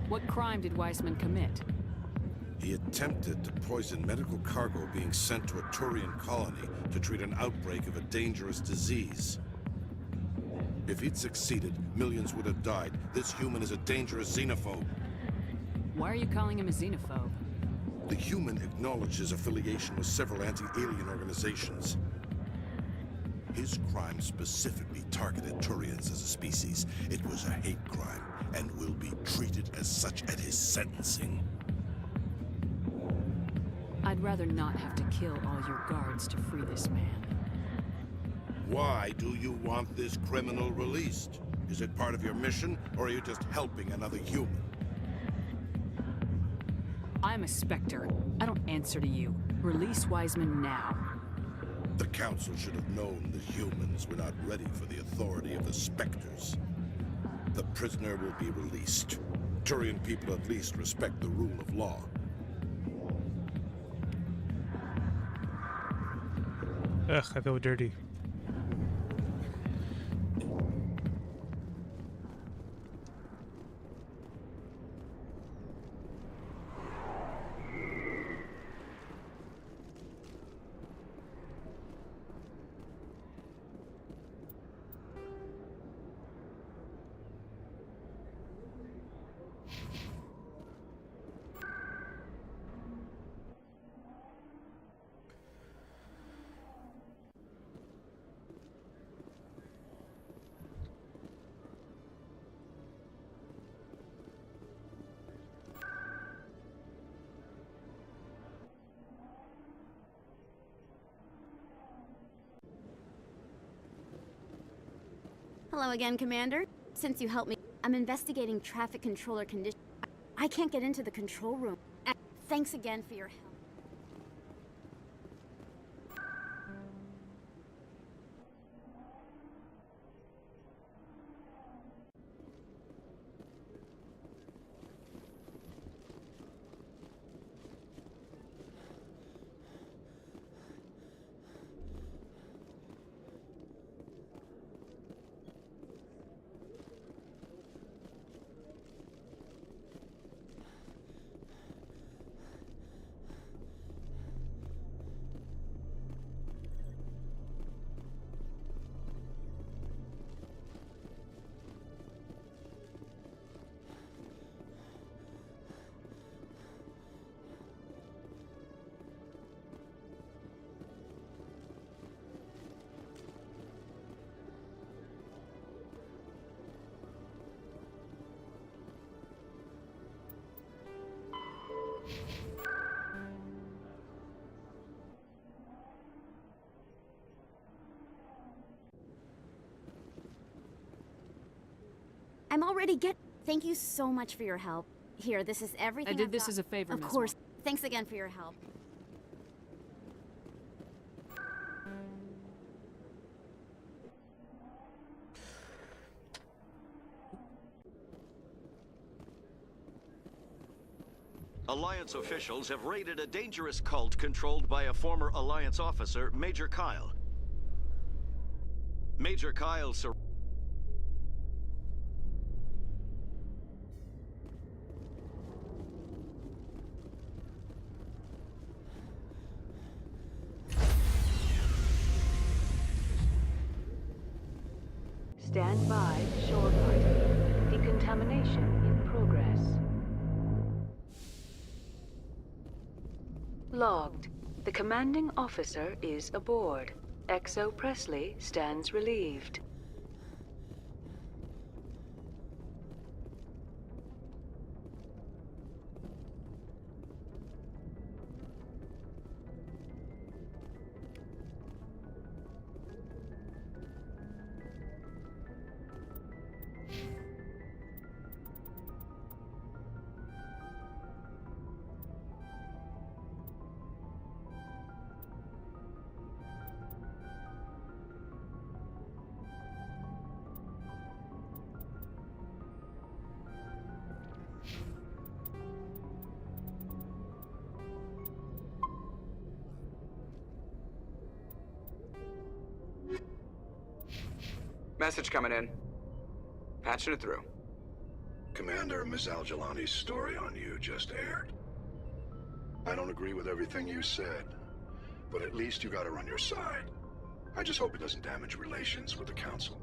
What crime did Wiseman commit? He attempted to poison medical cargo being sent to a Turian colony to treat an outbreak of a dangerous disease. If he'd succeeded, millions would have died. This human is a dangerous xenophobe. Why are you calling him a xenophobe? The human acknowledged his affiliation with several anti-alien organizations. His crime specifically targeted Turians as a species. It was a hate crime, and will be treated as such at his sentencing. I'd rather not have to kill all your guards to free this man. Why do you want this criminal released? Is it part of your mission, or are you just helping another human? I'm a Spectre. I don't answer to you. Release Wiseman now. The Council should have known the humans were not ready for the authority of the Spectres. The prisoner will be released. Turian people at least respect the rule of law. Ugh, I feel dirty. Hello again, Commander. Since you helped me, I'm investigating traffic controller conditions. I can't get into the control room. Thanks again for your help. I'm already Thank you so much for your help. Here, this is everything I did I've this got. as a favor, Of Ms. course. Thanks again for your help. Alliance officials have raided a dangerous cult controlled by a former Alliance officer, Major Kyle. Major Kyle Stand by, shore party. Decontamination in progress. Logged. The commanding officer is aboard. XO Presley stands relieved. Message coming in. Patching it through. Commander, Miss Al-Jalani's story on you just aired. I don't agree with everything you said, but at least you got her on your side. I just hope it doesn't damage relations with the Council.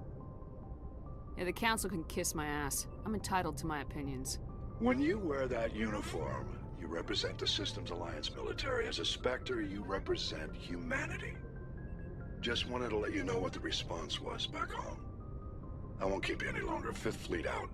Yeah, the Council can kiss my ass. I'm entitled to my opinions. When you wear that uniform, you represent the Systems Alliance military. As a Spectre, you represent humanity. Just wanted to let you know what the response was back home. I won't keep you any longer. Fifth Fleet out.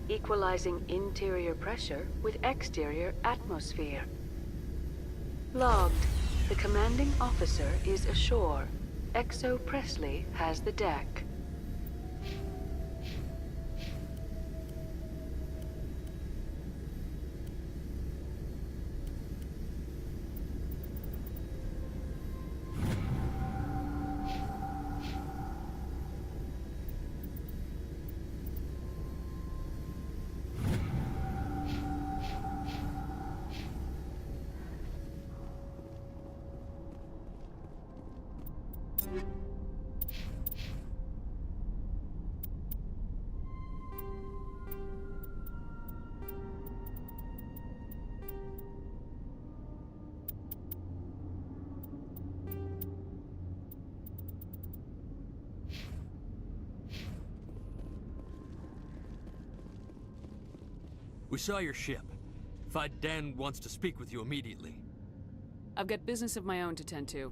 Equalizing interior pressure with exterior atmosphere. Logged. The commanding officer is ashore. XO Presley has the deck. We saw your ship. Fide Dan wants to speak with you immediately. I've got business of my own to tend to.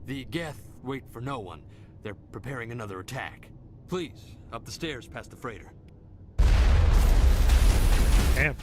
The Geth wait for no one. They're preparing another attack. Please, up the stairs past the freighter. Damn.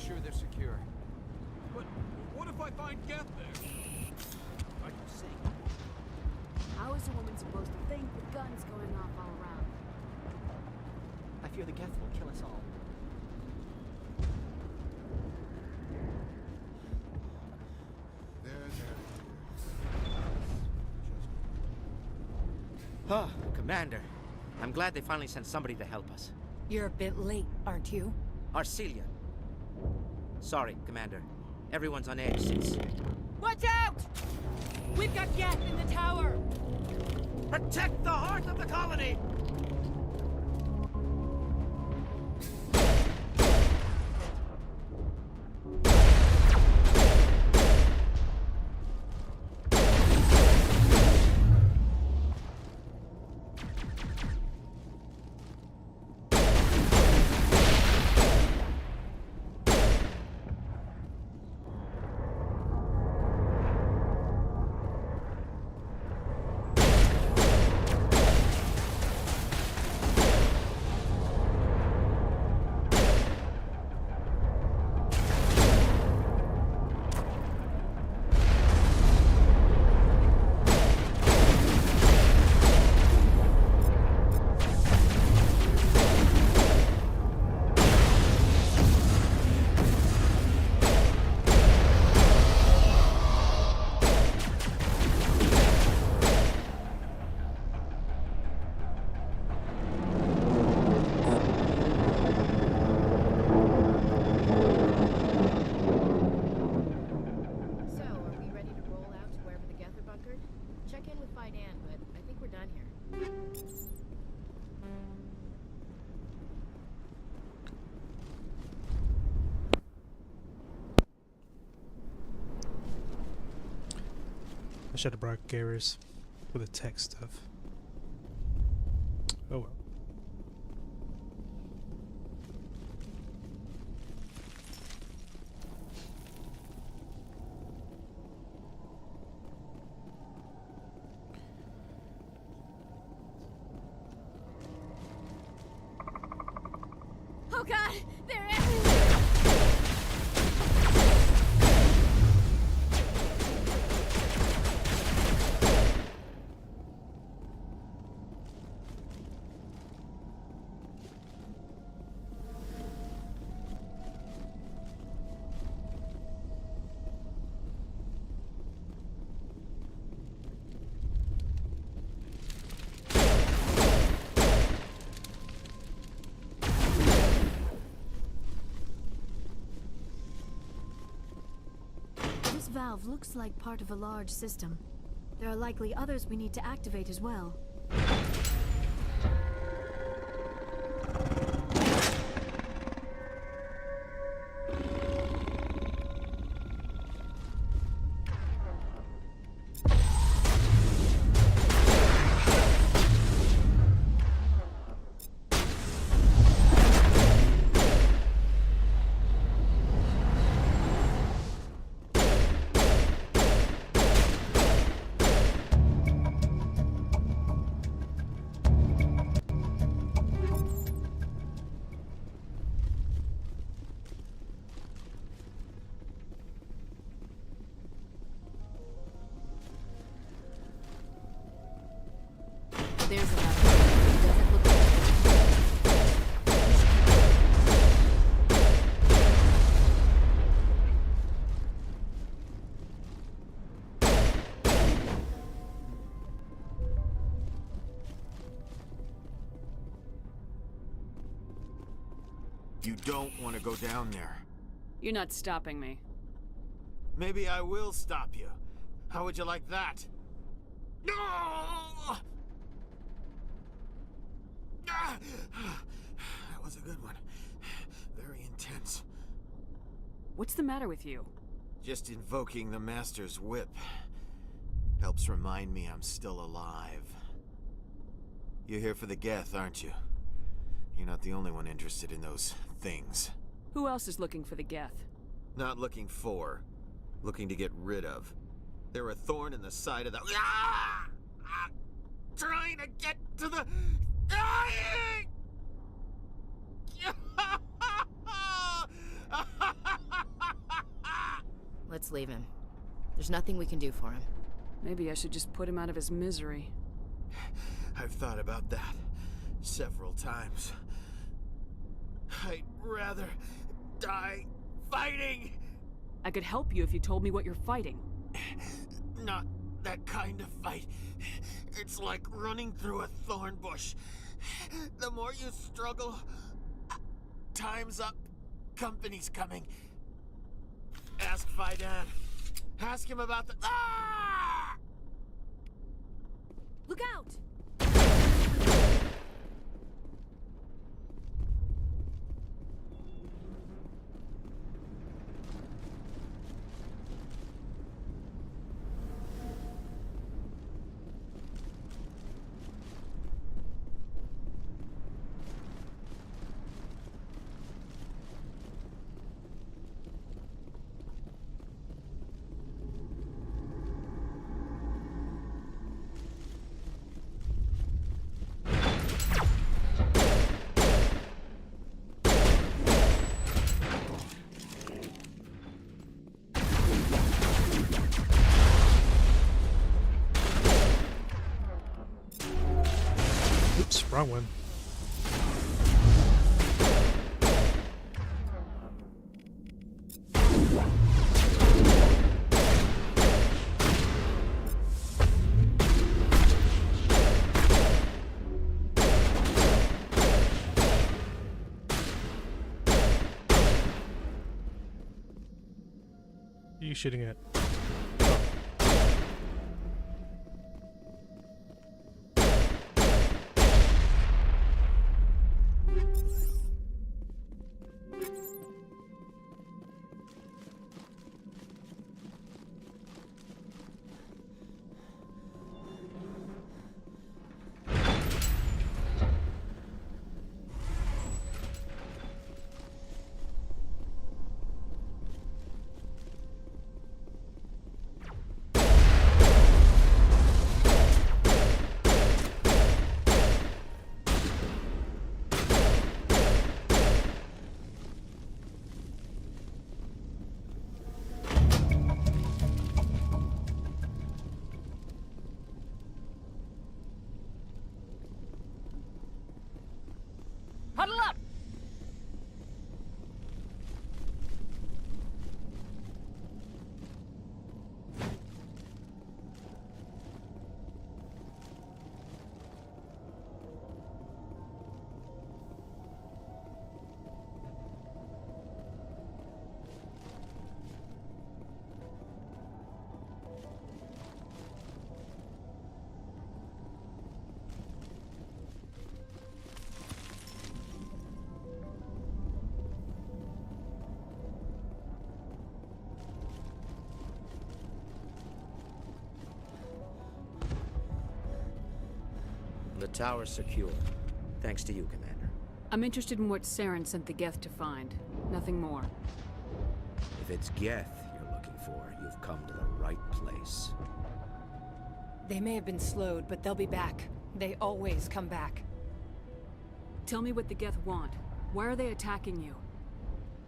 sure they're secure. But what if I find Geth there? Are you sick? How is a woman supposed to think with guns going off all around? I fear the Geth will kill us all. Ah, Commander. I'm glad they finally sent somebody to help us. You're a bit late, aren't you? Arcelia. Sorry, Commander. Everyone's on edge since... Watch out! We've got Geth in the tower! Protect the heart of the colony! I should have brought Garrus for the tech stuff. Oh well. Oh god! They're This valve looks like part of a large system. There are likely others we need to activate as well. There's a lot. It doesn't look like You don't want to go down there. You're not stopping me. Maybe I will stop you. How would you like that? No! That was a good one. Very intense. What's the matter with you? Just invoking the Master's whip helps remind me I'm still alive. You're here for the Geth, aren't you? You're not the only one interested in those things. Who else is looking for the Geth? Not looking for. Looking to get rid of. They're a thorn in the side of the... Ah! Ah! Trying to get to the... Dying! Let's leave him. There's nothing we can do for him. Maybe I should just put him out of his misery. I've thought about that several times. I'd rather die fighting! I could help you if you told me what you're fighting. Not that kind of fight. It's like running through a thorn bush. The more you struggle, time's up. Company's coming. Ask Faidan. Ask him about the... Ah! Look out! Oops, wrong one. Who are you shooting at? Huddle up! The tower's secure. Thanks to you, Commander. I'm interested in what Saren sent the Geth to find. Nothing more. If it's Geth you're looking for, you've come to the right place. They may have been slowed, but they'll be back. They always come back. Tell me what the Geth want. Why are they attacking you?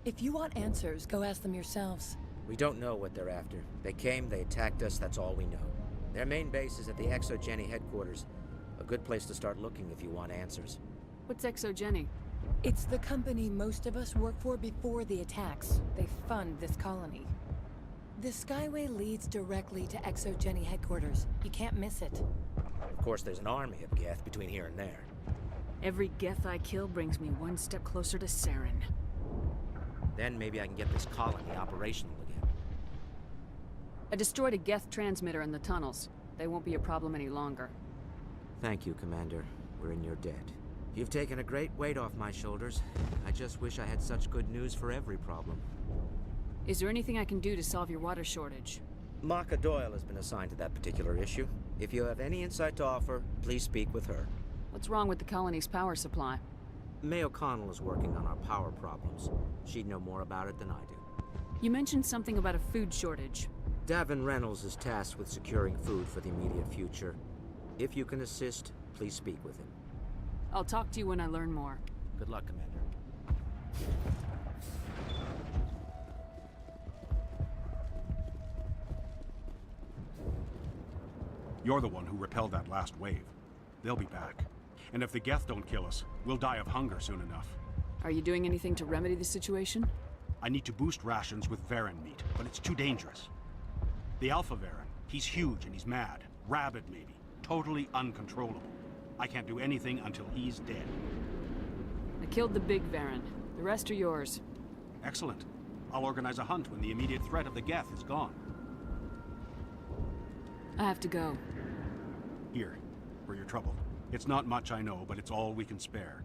If you want answers, go ask them yourselves. We don't know what they're after. They came, they attacked us, that's all we know. Their main base is at the ExoGeni headquarters. A good place to start looking if you want answers. What's ExoGeni? It's the company most of us work for before the attacks. They fund this colony. The Skyway leads directly to ExoGeni headquarters. You can't miss it. Of course, there's an army of Geth between here and there. Every Geth I kill brings me one step closer to Saren. Then maybe I can get this colony operational again. I destroyed a Geth transmitter in the tunnels. They won't be a problem any longer. Thank you, Commander. We're in your debt. You've taken a great weight off my shoulders. I just wish I had such good news for every problem. Is there anything I can do to solve your water shortage? Maka Doyle has been assigned to that particular issue. If you have any insight to offer, please speak with her. What's wrong with the colony's power supply? May O'Connell is working on our power problems. She'd know more about it than I do. You mentioned something about a food shortage. Davin Reynolds is tasked with securing food for the immediate future. If you can assist, please speak with him. I'll talk to you when I learn more. Good luck, Commander. You're the one who repelled that last wave. They'll be back. And if the Geth don't kill us, we'll die of hunger soon enough. Are you doing anything to remedy the situation? I need to boost rations with Varren meat, but it's too dangerous. The Alpha Varren, he's huge and he's mad. Rabid, maybe. Totally uncontrollable. I can't do anything until he's dead. I killed the big Varren. The rest are yours. Excellent. I'll organize a hunt when the immediate threat of the Geth is gone. I have to go. Here, for your trouble. It's not much, I know, but it's all we can spare.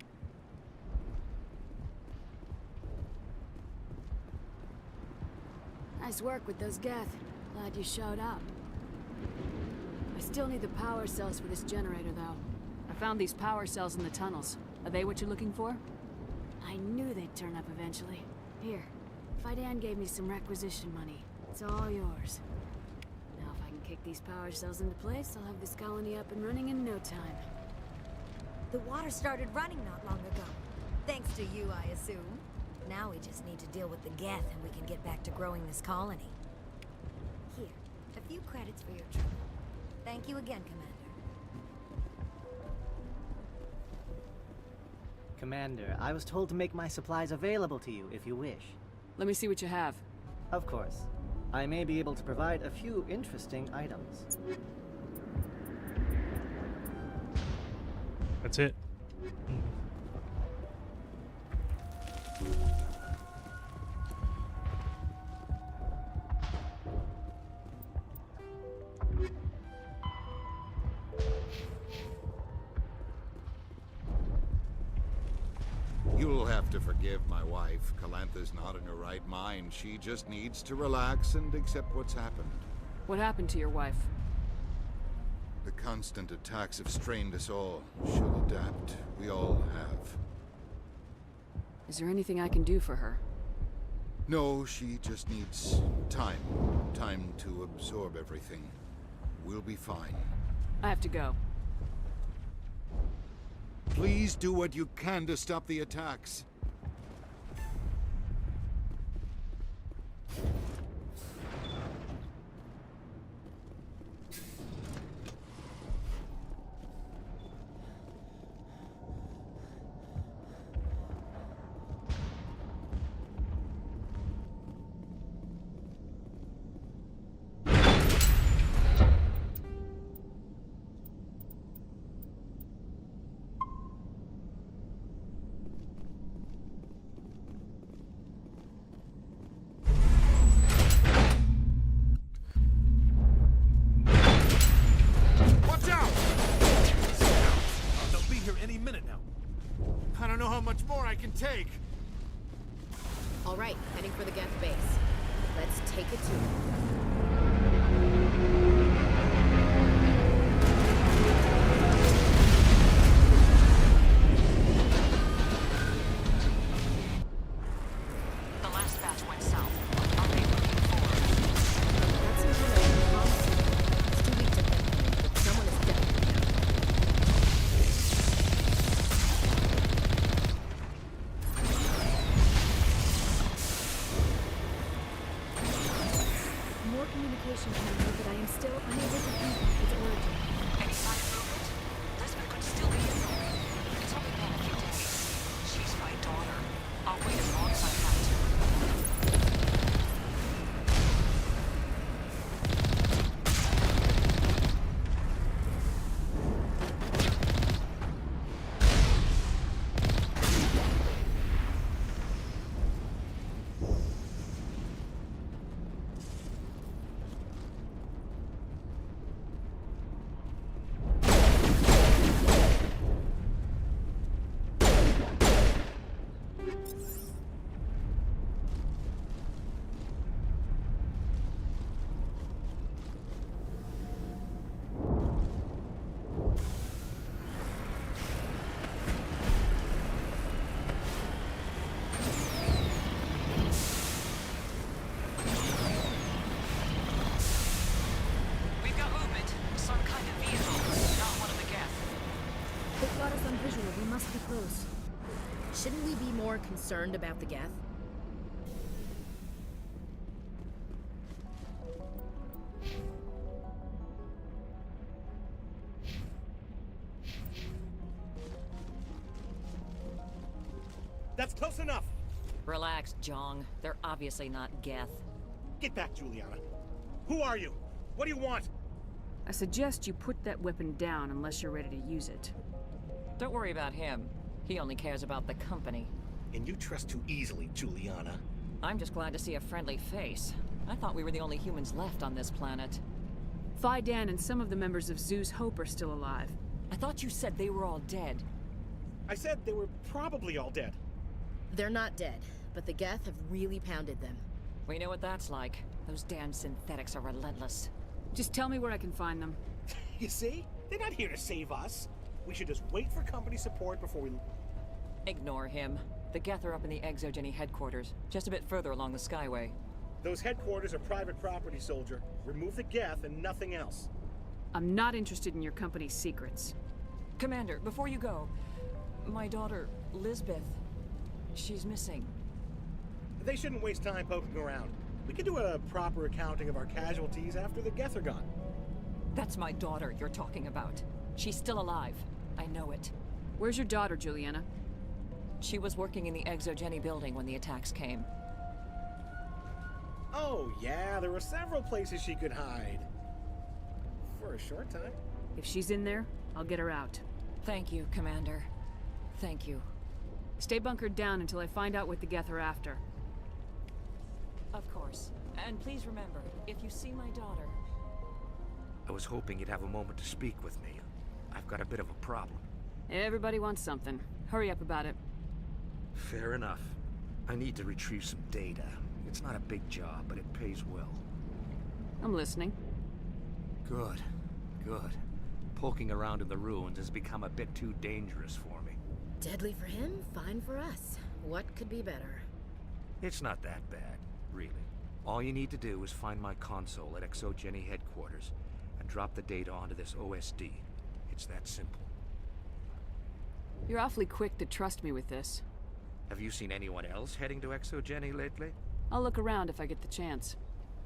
Nice work with those Geth. Glad you showed up. I still need the power cells for this generator, though. I found these power cells in the tunnels. Are they what you're looking for? I knew they'd turn up eventually. Here, Fidan gave me some requisition money. It's all yours. Now if I can kick these power cells into place, I'll have this colony up and running in no time. The water started running not long ago. Thanks to you, I assume. Now we just need to deal with the Geth and we can get back to growing this colony. Here, a few credits for your trouble. Thank you again, Commander. Commander, I was told to make my supplies available to you if you wish. Let me see what you have. Of course. I may be able to provide a few interesting items. That's it. You'll have to forgive my wife. Calantha's not in her right mind. She just needs to relax and accept what's happened. What happened to your wife? The constant attacks have strained us all. She'll adapt. We all have. Is there anything I can do for her? No, she just needs time. Time to absorb everything. We'll be fine. I have to go. Please do what you can to stop the attacks. Take. All right, heading for the Geth base. Let's take it to it. The last batch went south. Are they moving forward? That's information promising. It's too weak to think, but someone is definitely out. Commander, but I am still unable to pinpoint its origin. Any sign of movement? Lisbeth could still be in there. It's only been a few days. She's my daughter. I'll wait as long as I have to. Shouldn't we be more concerned about the Geth? That's close enough! Relax, Jong. They're obviously not Geth. Get back, Juliana. Who are you? What do you want? I suggest you put that weapon down unless you're ready to use it. Don't worry about him. He only cares about the company. And you trust too easily, Juliana. I'm just glad to see a friendly face. I thought we were the only humans left on this planet. Phi Dan and some of the members of Zeus Hope are still alive. I thought you said they were all dead. I said they were probably all dead. They're not dead, but the Geth have really pounded them. We know what that's like. Those damn synthetics are relentless. Just tell me where I can find them. You see? They're not here to save us. We should just wait for company support before we... Ignore him. The Geth are up in the Exogeny headquarters, just a bit further along the Skyway. Those headquarters are private property, soldier. Remove the Geth and nothing else. I'm not interested in your company's secrets. Commander, before you go, my daughter, Lisbeth, she's missing. They shouldn't waste time poking around. We can do a proper accounting of our casualties after the Geth are gone. That's my daughter you're talking about. She's still alive. I know it. Where's your daughter, Juliana? She was working in the Exogeny building when the attacks came. Oh, yeah, there were several places she could hide. For a short time. If she's in there, I'll get her out. Thank you, Commander. Thank you. Stay bunkered down until I find out what the Geth are after. Of course. And please remember, if you see my daughter... I was hoping you'd have a moment to speak with me. I've got a bit of a problem. Everybody wants something. Hurry up about it. Fair enough. I need to retrieve some data. It's not a big job, but it pays well. I'm listening. Good. Good. Poking around in the ruins has become a bit too dangerous for me. Deadly for him, fine for us. What could be better? It's not that bad, really. All you need to do is find my console at Exogeny headquarters and drop the data onto this OSD. It's that simple. You're awfully quick to trust me with this. Have you seen anyone else heading to Exogeny lately? I'll look around if I get the chance.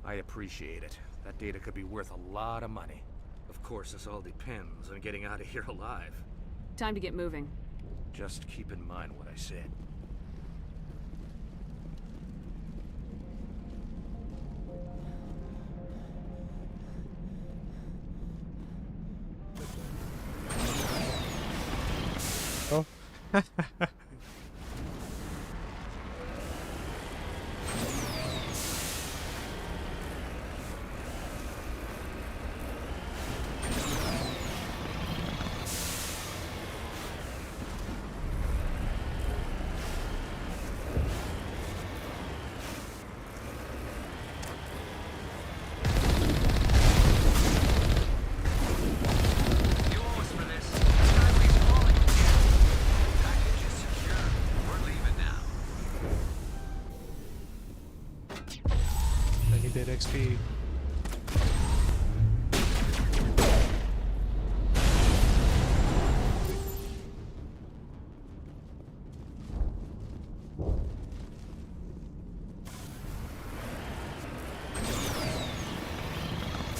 I appreciate it. That data could be worth a lot of money. Of course, this all depends on getting out of here alive. Time to get moving. Just keep in mind what I said. Oh. XP.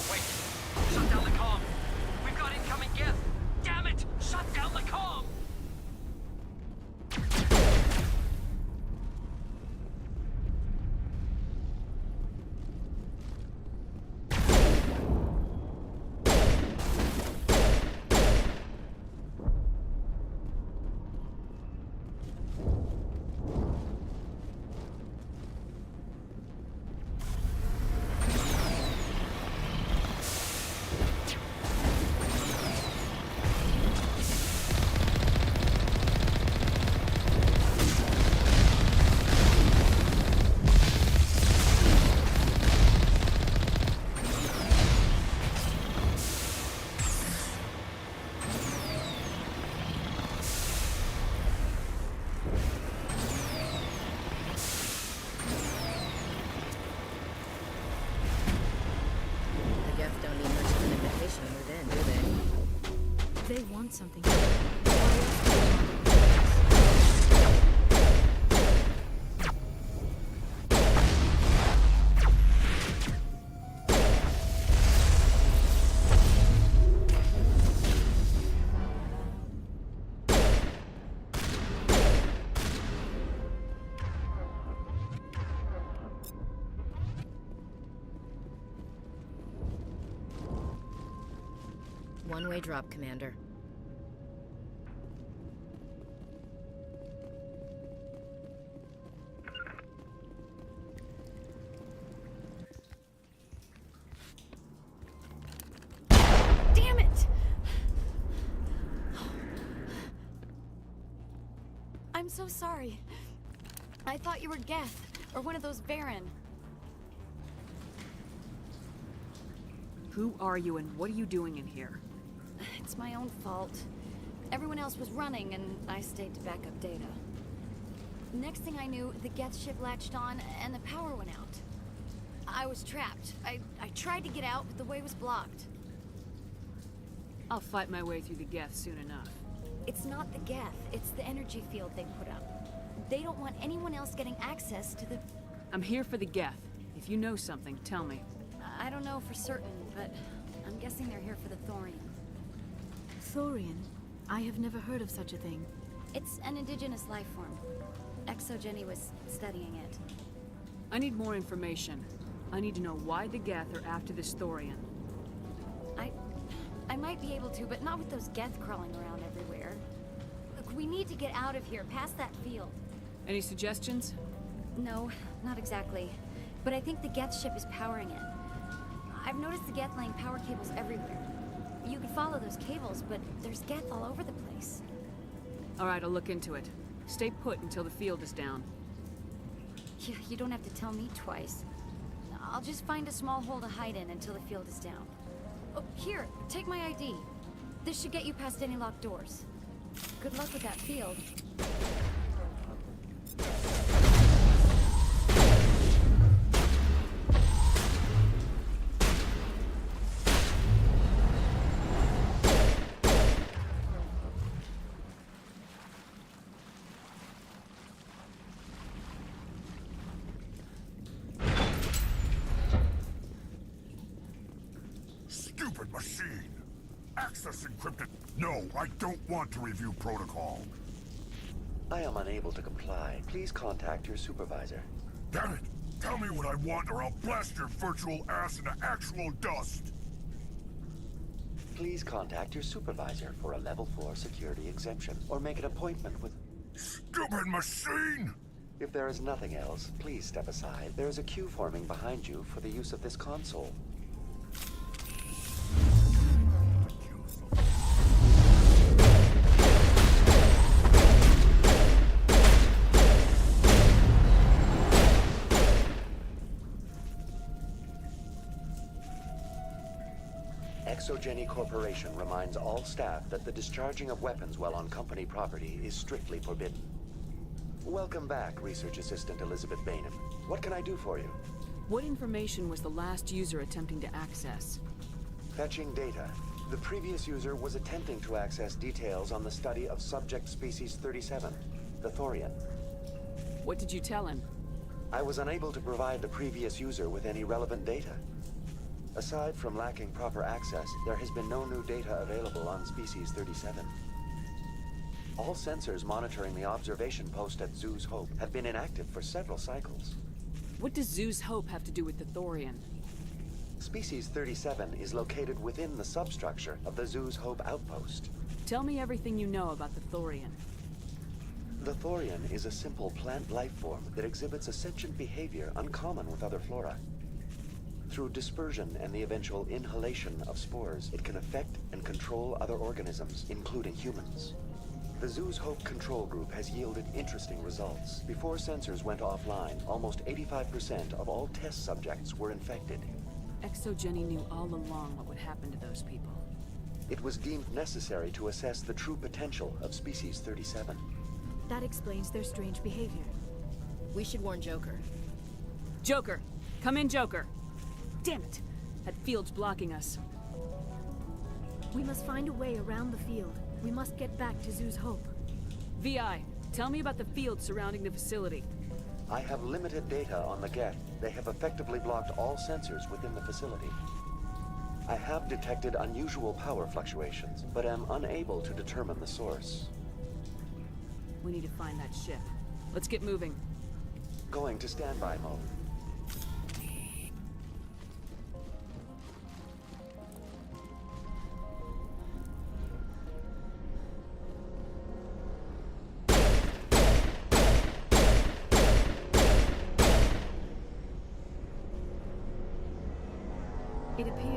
Wait! Shut down the comm! We've got incoming Geth! Damn it! Shut down the comm! They want something. one-way drop, Commander. Damn it! I'm so sorry. I thought you were Geth, or one of those Varen. Who are you and what are you doing in here? It's my own fault. Everyone else was running, and I stayed to back up data. Next thing I knew, the Geth ship latched on, and the power went out. I was trapped. I tried to get out, but the way was blocked. I'll fight my way through the Geth soon enough. It's not the Geth, it's the energy field they put up. They don't want anyone else getting access to the... I'm here for the Geth. If you know something, tell me. I don't know for certain, but I'm guessing they're here for the Thorian. Thorian? I have never heard of such a thing. It's an indigenous life form. ExoGenny was studying it. I need more information. I need to know why the Geth are after this Thorian. I might be able to, but not with those Geth crawling around everywhere. Look, we need to get out of here, past that field. Any suggestions? No, not exactly. But I think the Geth ship is powering it. I've noticed the Geth laying power cables everywhere. You could follow those cables, but there's Geth all over the place. Alright, I'll look into it. Stay put until the field is down. You don't have to tell me twice. I'll just find a small hole to hide in until the field is down. Oh, here, take my ID. This should get you past any locked doors. Good luck with that field. Stupid machine! Access encrypted. No, I don't want to review protocol. I am unable to comply. Please contact your supervisor. Damn it! Tell me what I want or I'll blast your virtual ass into actual dust! Please contact your supervisor for a level 4 security exemption, or make an appointment with... Stupid machine! If there is nothing else, please step aside. There is a queue forming behind you for the use of this console. ExoGenny Corporation reminds all staff that the discharging of weapons while on company property is strictly forbidden. Welcome back, Research Assistant Elizabeth Bainham. What can I do for you? What information was the last user attempting to access? Fetching data. The previous user was attempting to access details on the study of subject species 37, the Thorian. What did you tell him? I was unable to provide the previous user with any relevant data. Aside from lacking proper access, there has been no new data available on species 37. All sensors monitoring the observation post at Zoo's Hope have been inactive for several cycles. What does Zoo's Hope have to do with the Thorian? Species 37 is located within the substructure of the Zoo's Hope outpost. Tell me everything you know about the Thorian. The Thorian is a simple plant life form that exhibits a sentient behavior uncommon with other flora. Through dispersion and the eventual inhalation of spores, it can affect and control other organisms, including humans. The Zoo's Hope control group has yielded interesting results. Before sensors went offline, almost 85% of all test subjects were infected. ExoGenny knew all along what would happen to those people. It was deemed necessary to assess the true potential of species 37. That explains their strange behavior. We should warn Joker. Joker! Come in, Joker! Damn it! That field's blocking us. We must find a way around the field. We must get back to Zoo's Hope. VI, tell me about the field surrounding the facility. I have limited data on the Geth. They have effectively blocked all sensors within the facility. I have detected unusual power fluctuations, but am unable to determine the source. We need to find that ship. Let's get moving. Going to standby mode.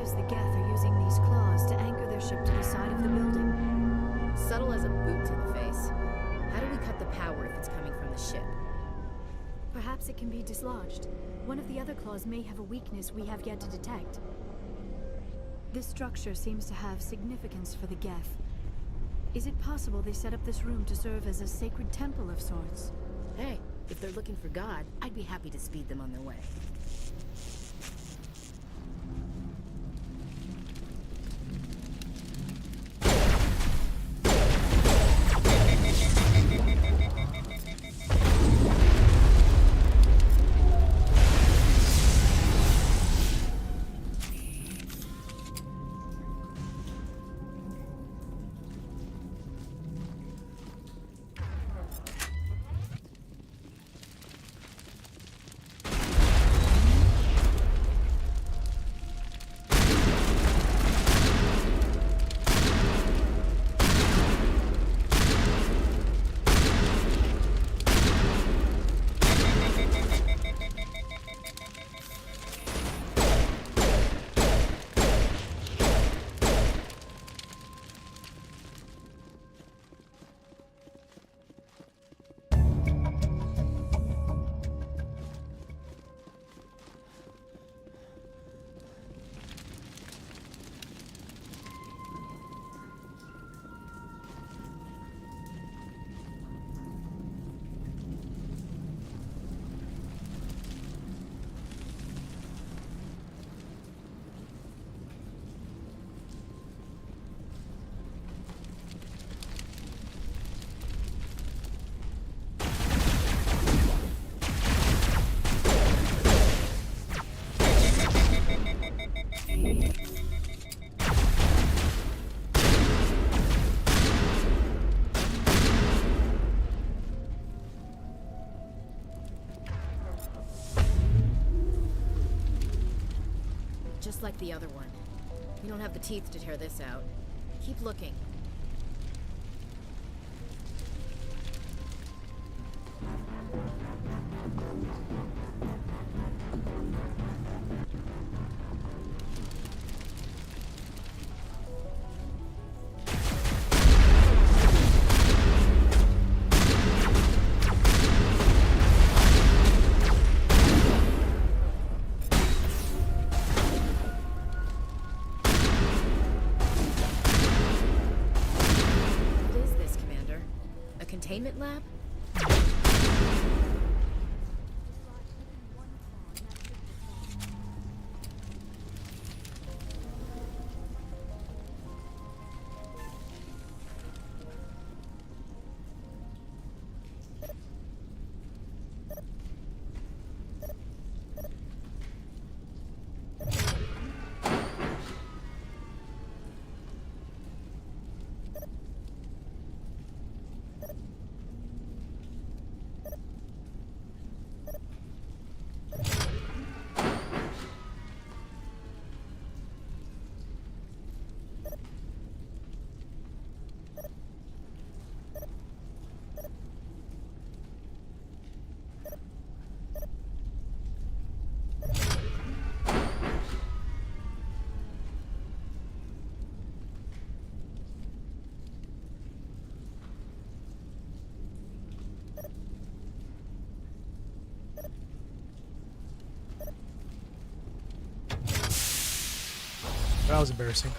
appears the Geth are using these claws to anchor their ship to the side of the building. Subtle as a boot to the face. How do we cut the power if it's coming from the ship? Perhaps it can be dislodged. One of the other claws may have a weakness we have yet to detect. This structure seems to have significance for the Geth. Is it possible they set up this room to serve as a sacred temple of sorts? Hey, if they're looking for God, I'd be happy to speed them on their way. Just like the other one. You don't have the teeth to tear this out. Keep looking. Containment lab? That was embarrassing.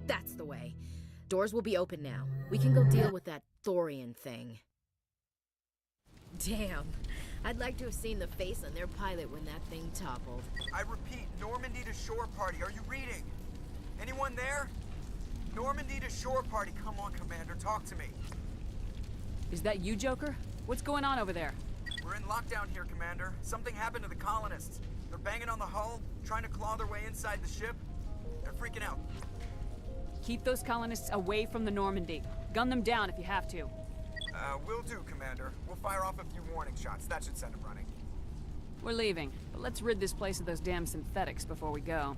That's the way. Doors will be open now. We can go deal with that Thorian thing. Damn. I'd like to have seen the face on their pilot when that thing toppled. I repeat, Normandy to shore party. Are you reading? Anyone there? Normandy to shore party. Come on, Commander. Talk to me. Is that you, Joker? What's going on over there? We're in lockdown here, Commander. Something happened to the colonists. They're banging on the hull, trying to claw their way inside the ship. They're freaking out. Keep those colonists away from the Normandy. Gun them down if you have to. Will do, Commander. We'll fire off a few warning shots. That should send him running. We're leaving, but let's rid this place of those damn synthetics before we go.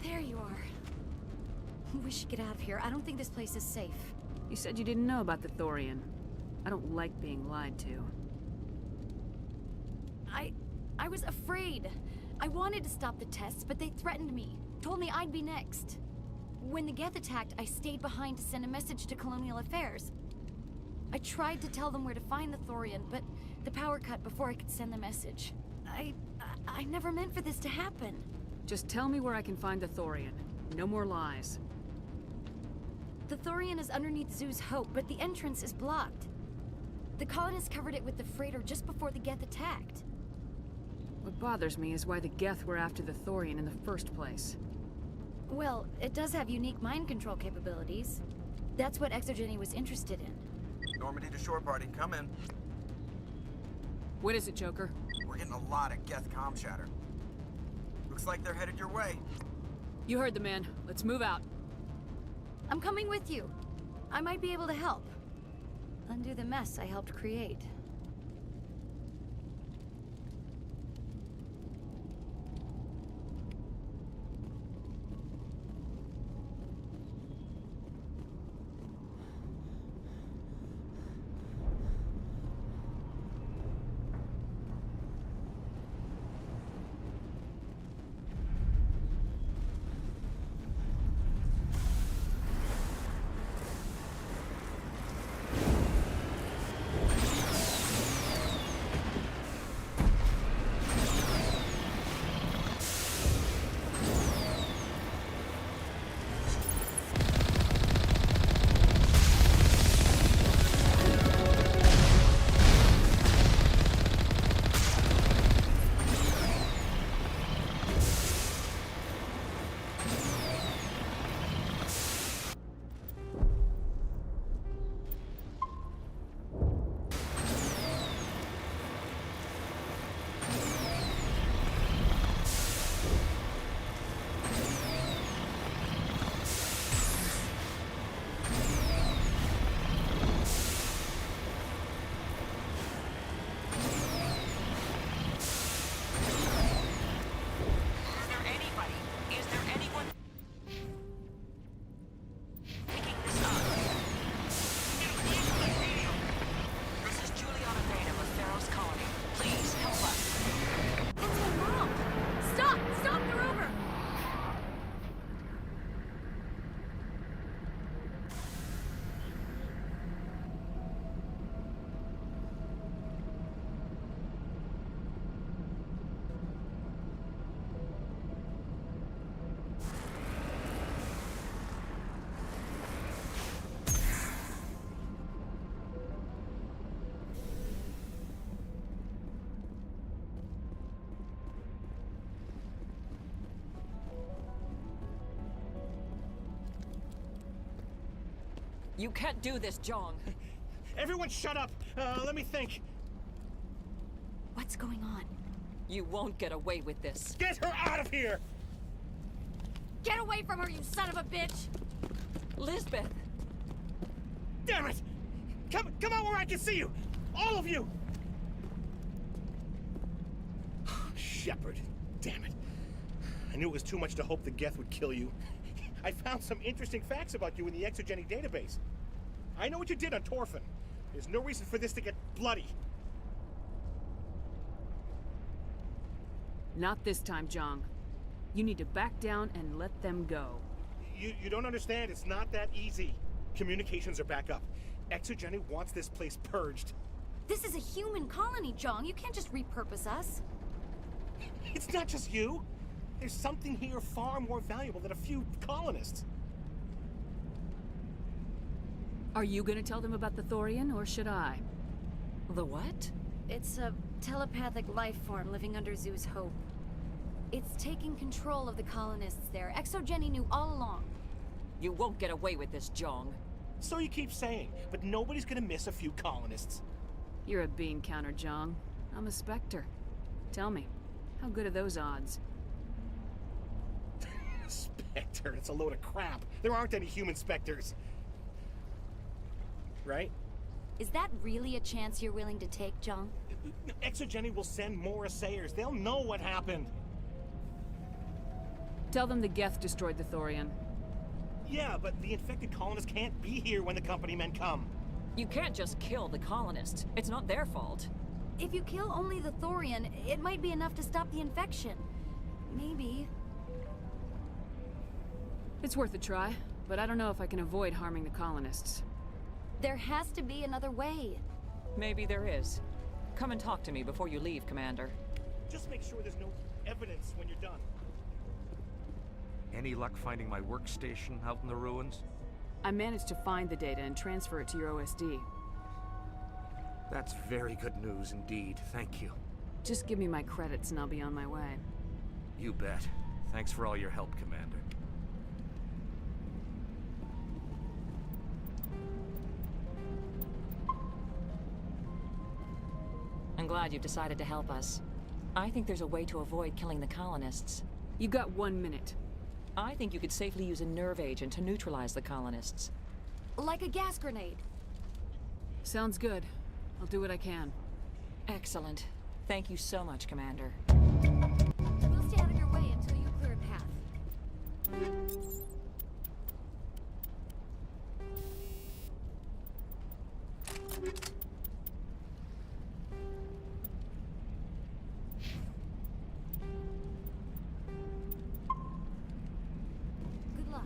There you are. We should get out of here. I don't think this place is safe. You said you didn't know about the Thorian. I don't like being lied to. I was afraid. I wanted to stop the tests, but they threatened me. Told me I'd be next. When the Geth attacked, I stayed behind to send a message to Colonial Affairs. I tried to tell them where to find the Thorian, but the power cut before I could send the message. I never meant for this to happen. Just tell me where I can find the Thorian. No more lies. The Thorian is underneath Zoo's Hope, but the entrance is blocked. The colonists covered it with the freighter just before the Geth attacked. What bothers me is why the Geth were after the Thorian in the first place. Well, it does have unique mind control capabilities. That's what Exogeny was interested in. Normandy to shore party, come in. What is it, Joker? We're getting a lot of Geth comm chatter. Looks like they're headed your way. You heard the man. Let's move out. I'm coming with you. I might be able to help. Undo the mess I helped create. You can't do this, Jong. Everyone shut up! Let me think. What's going on? You won't get away with this. Get her out of here! Get away from her, you son of a bitch! Lisbeth! Damn it! Come out where I can see you! All of you! Shepard, damn it. I knew it was too much to hope the Geth would kill you. I found some interesting facts about you in the Exogeny database. I know what you did on Torfin. There's no reason for this to get bloody. Not this time, Jong. You need to back down and let them go. You don't understand. It's not that easy. Communications are back up. Exogeny wants this place purged. This is a human colony, Jong. You can't just repurpose us. It's not just you. There's something here far more valuable than a few colonists. Are you gonna tell them about the Thorian, or should I? The what? It's a telepathic life form living under Zoo's Hope. It's taking control of the colonists there. Exogeny knew all along. You won't get away with this, Jong. So you keep saying, but nobody's gonna miss a few colonists. You're a bean counter, Jong. I'm a Spectre. Tell me, how good are those odds? Spectre, it's a load of crap. There aren't any human specters. Right? Is that really a chance you're willing to take, Jong? Exogeny will send more assayers. They'll know what happened. Tell them the Geth destroyed the Thorian. Yeah, but the infected colonists can't be here when the company men come. You can't just kill the colonists. It's not their fault. If you kill only the Thorian, it might be enough to stop the infection. Maybe. It's worth a try, but I don't know if I can avoid harming the colonists. There has to be another way. Maybe there is. Come and talk to me before you leave, Commander. Just make sure there's no evidence when you're done. Any luck finding my workstation out in the ruins? I managed to find the data and transfer it to your OSD. That's very good news indeed. Thank you. Just give me my credits and I'll be on my way. You bet. Thanks for all your help, Commander. I'm glad you've decided to help us. I think there's a way to avoid killing the colonists. You got 1 minute. I think you could safely use a nerve agent to neutralize the colonists. Like a gas grenade. Sounds good. I'll do what I can. Excellent. Thank you so much, Commander. We'll stay out of your way until you clear a path. Good luck.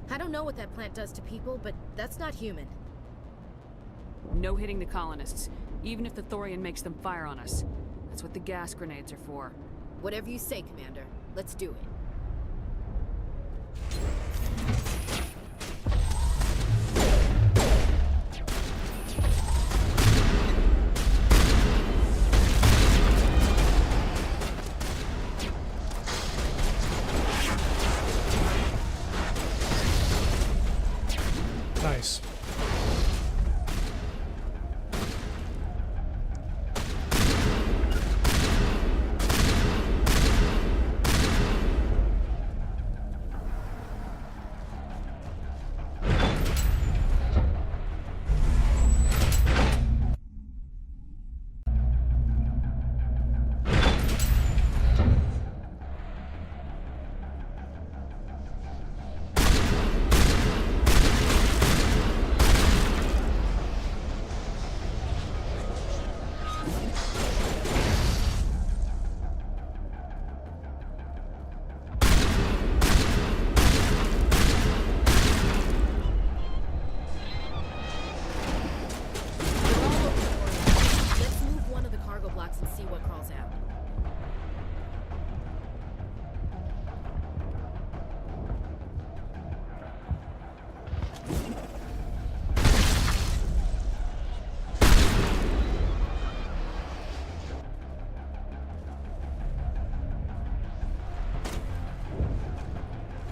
I don't know what that plant does to people, but that's not human. No hitting the colonists, even if the Thorian makes them fire on us. That's what the gas grenades are for. Whatever you say, Commander. Let's do it. Nice.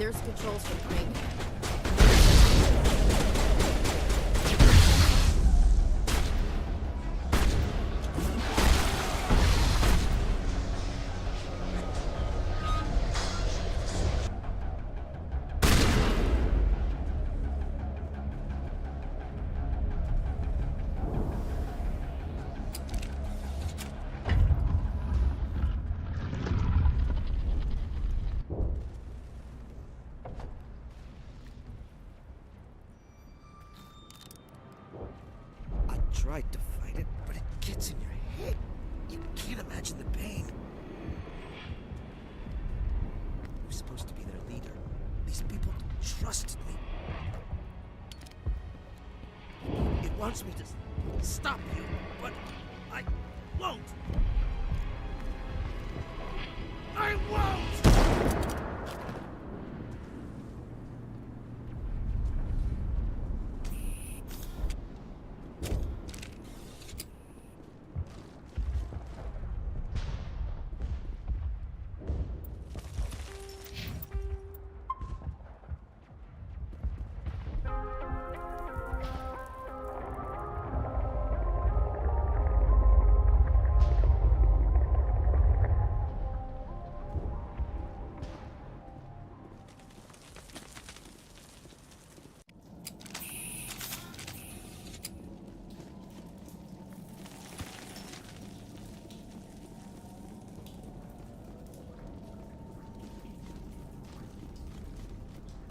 There's controls for Craig. Tried to fight it, but it gets in your head. You can't imagine the pain. I was supposed to be their leader. These people trusted me. It wants me to stop you, but I won't. I won't!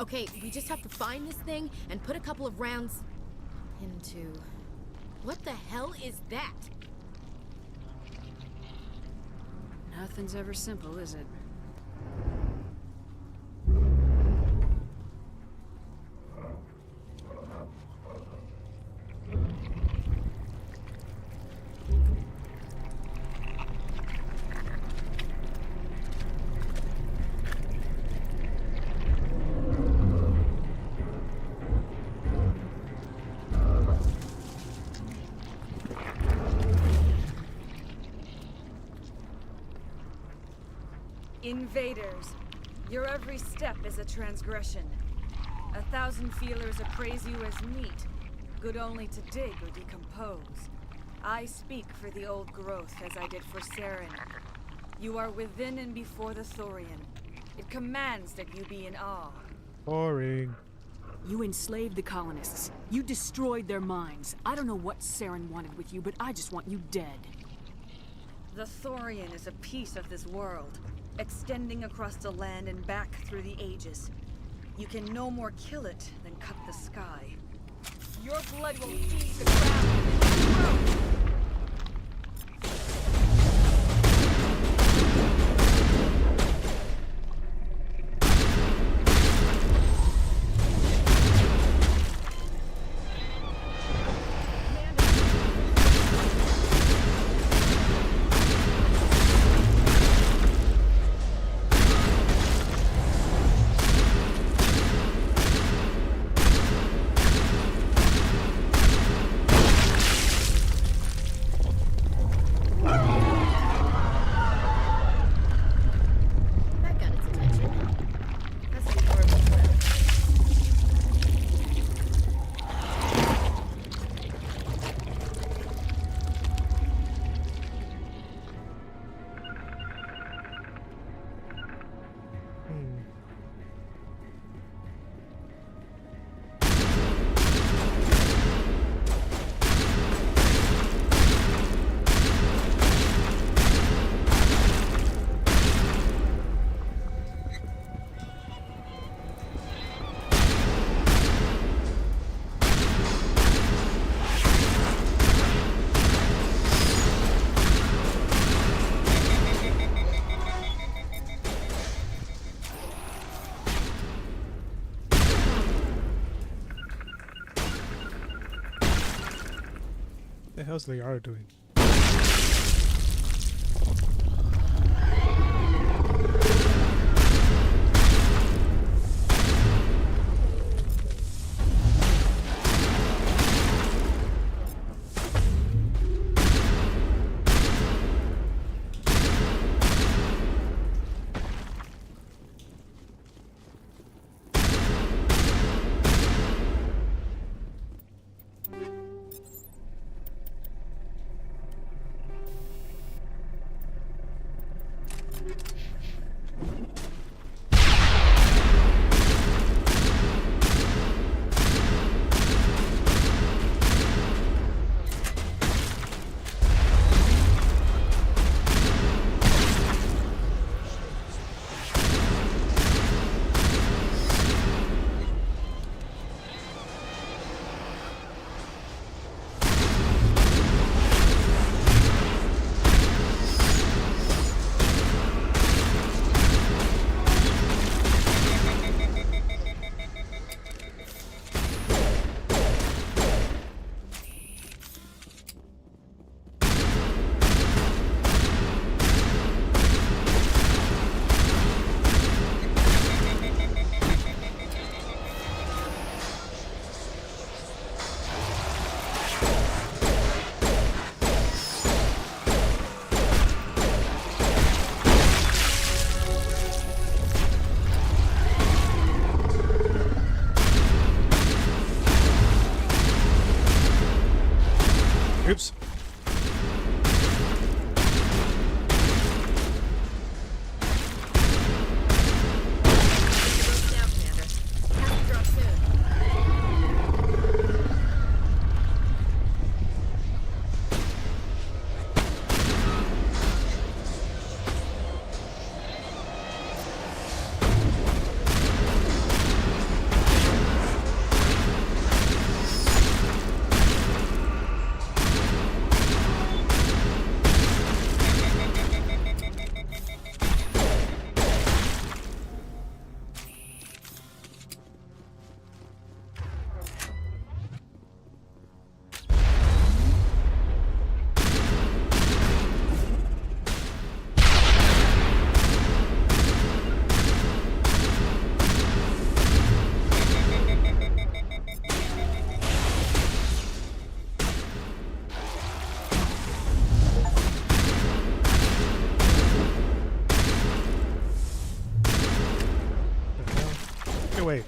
Okay, we just have to find this thing and put a couple of rounds into... What the hell is that? Nothing's ever simple, is it? Invaders, your every step is a transgression. 1,000 feelers appraise you as meat, good only to dig or decompose. I speak for the old growth as I did for Saren. You are within and before the Thorian. It commands that you be in awe. Boring. You enslaved the colonists. You destroyed their minds. I don't know what Saren wanted with you, but I just want you dead. The Thorian is a piece of this world, extending across the land and back through the ages. You can no more kill it than cut the sky. Your blood will feed the ground. What the hell's Liara doing? Oops. Wait.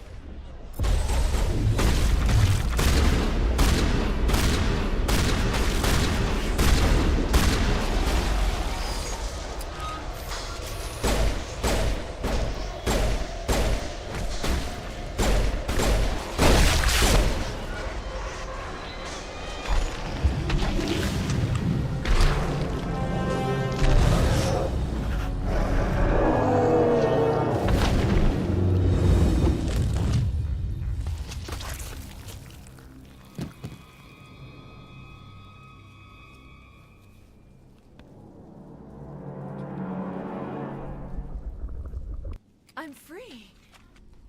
I'm free.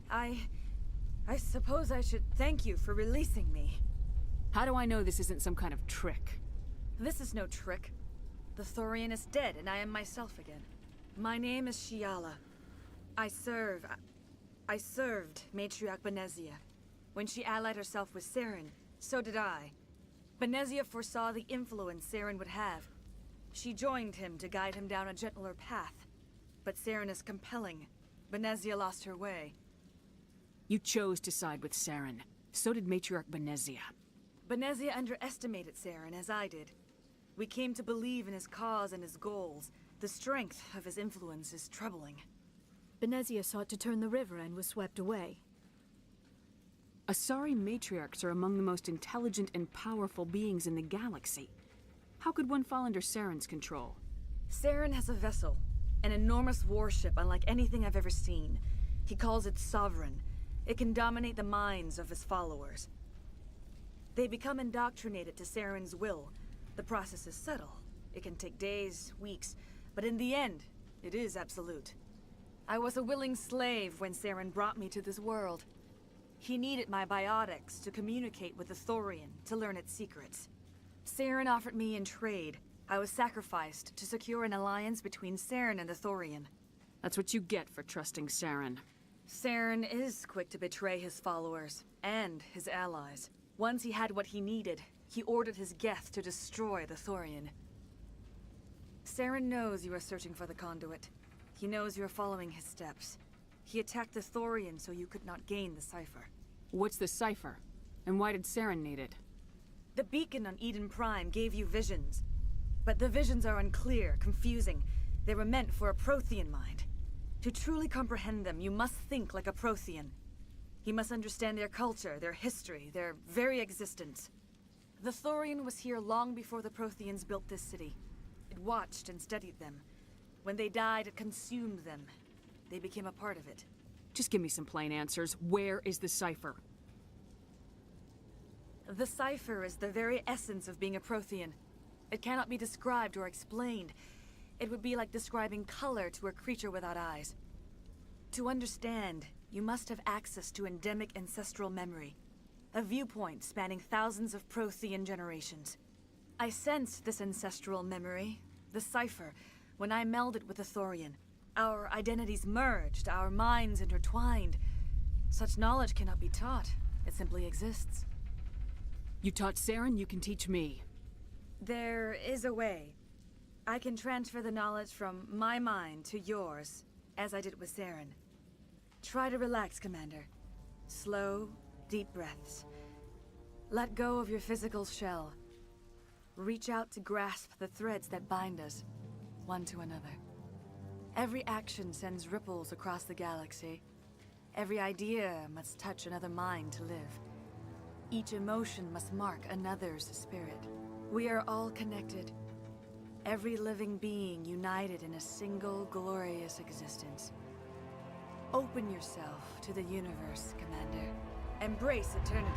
I suppose I should thank you for releasing me. How do I know this isn't some kind of trick? This is no trick. The Thorian is dead, and I am myself again. My name is Shiala. I served Matriarch Benezia. When she allied herself with Saren, so did I. Benezia foresaw the influence Saren would have. She joined him to guide him down a gentler path. But Saren is compelling. Benezia lost her way. You chose to side with Saren. So did Matriarch Benezia. Benezia underestimated Saren, as I did. We came to believe in his cause and his goals. The strength of his influence is troubling. Benezia sought to turn the river and was swept away. Asari matriarchs are among the most intelligent and powerful beings in the galaxy. How could one fall under Saren's control? Saren has a vessel. An enormous warship unlike anything I've ever seen. He calls it Sovereign. It can dominate the minds of his followers. They become indoctrinated to Saren's will. The process is subtle. It can take days, weeks, but in the end, it is absolute. I was a willing slave when Saren brought me to this world. He needed my biotics to communicate with the Thorian, to learn its secrets. Saren offered me in trade. I was sacrificed to secure an alliance between Saren and the Thorian. That's what you get for trusting Saren. Saren is quick to betray his followers, and his allies. Once he had what he needed, he ordered his Geth to destroy the Thorian. Saren knows you are searching for the Conduit. He knows you are following his steps. He attacked the Thorian so you could not gain the cipher. What's the cipher? And why did Saren need it? The beacon on Eden Prime gave you visions. But the visions are unclear, confusing. They were meant for a Prothean mind. To truly comprehend them, you must think like a Prothean. You must understand their culture, their history, their very existence. The Thorian was here long before the Protheans built this city. It watched and studied them. When they died, it consumed them. They became a part of it. Just give me some plain answers. Where is the cipher? The cipher is the very essence of being a Prothean. It cannot be described or explained. It would be like describing color to a creature without eyes. To understand, you must have access to endemic ancestral memory. A viewpoint spanning thousands of Prothean generations. I sensed this ancestral memory, the cipher, when I melded with the Thorian. Our identities merged, our minds intertwined. Such knowledge cannot be taught. It simply exists. You taught Saren, you can teach me. There is a way. I can transfer the knowledge from my mind to yours, as I did with Saren. Try to relax, Commander. Slow, deep breaths. Let go of your physical shell. Reach out to grasp the threads that bind us, one to another. Every action sends ripples across the galaxy. Every idea must touch another mind to live. Each emotion must mark another's spirit. We are all connected. Every living being united in a single glorious existence. Open yourself to the universe, Commander. Embrace eternity.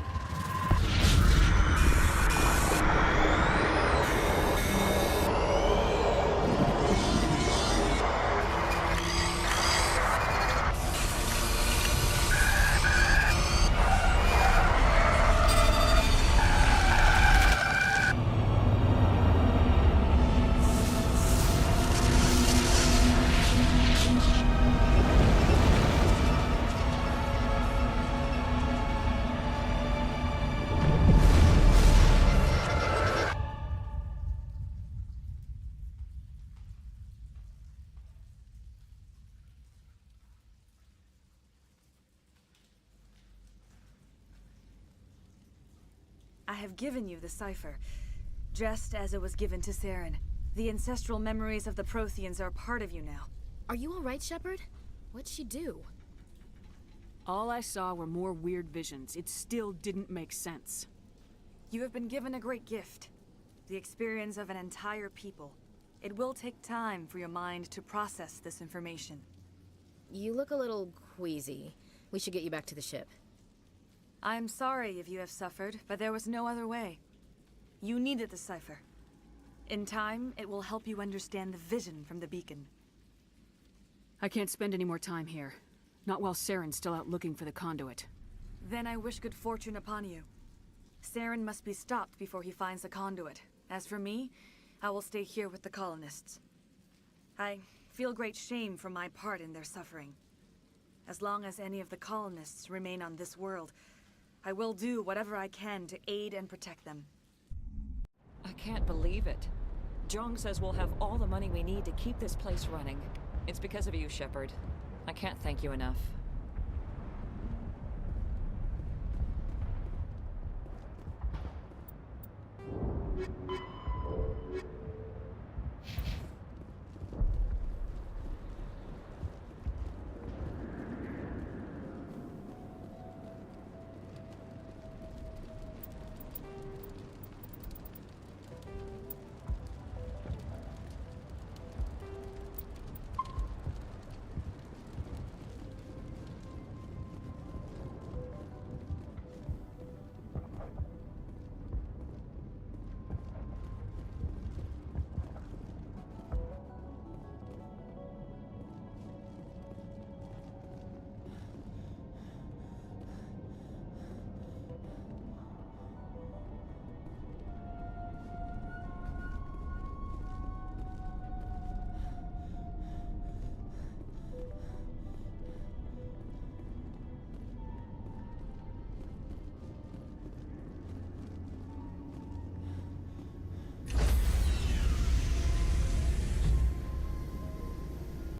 I have given you the cipher, just as it was given to Saren. The ancestral memories of the Protheans are a part of you now. Are you alright, Shepard? What'd she do? All I saw were more weird visions. It still didn't make sense. You have been given a great gift. The experience of an entire people. It will take time for your mind to process this information. You look a little queasy. We should get you back to the ship. I'm sorry if you have suffered, but there was no other way. You needed the cipher. In time, it will help you understand the vision from the beacon. I can't spend any more time here. Not while Saren's still out looking for the conduit. Then I wish good fortune upon you. Saren must be stopped before he finds the conduit. As for me, I will stay here with the colonists. I feel great shame for my part in their suffering. As long as any of the colonists remain on this world, I will do whatever I can to aid and protect them. I can't believe it. Jong says we'll have all the money we need to keep this place running. It's because of you, Shepard. I can't thank you enough.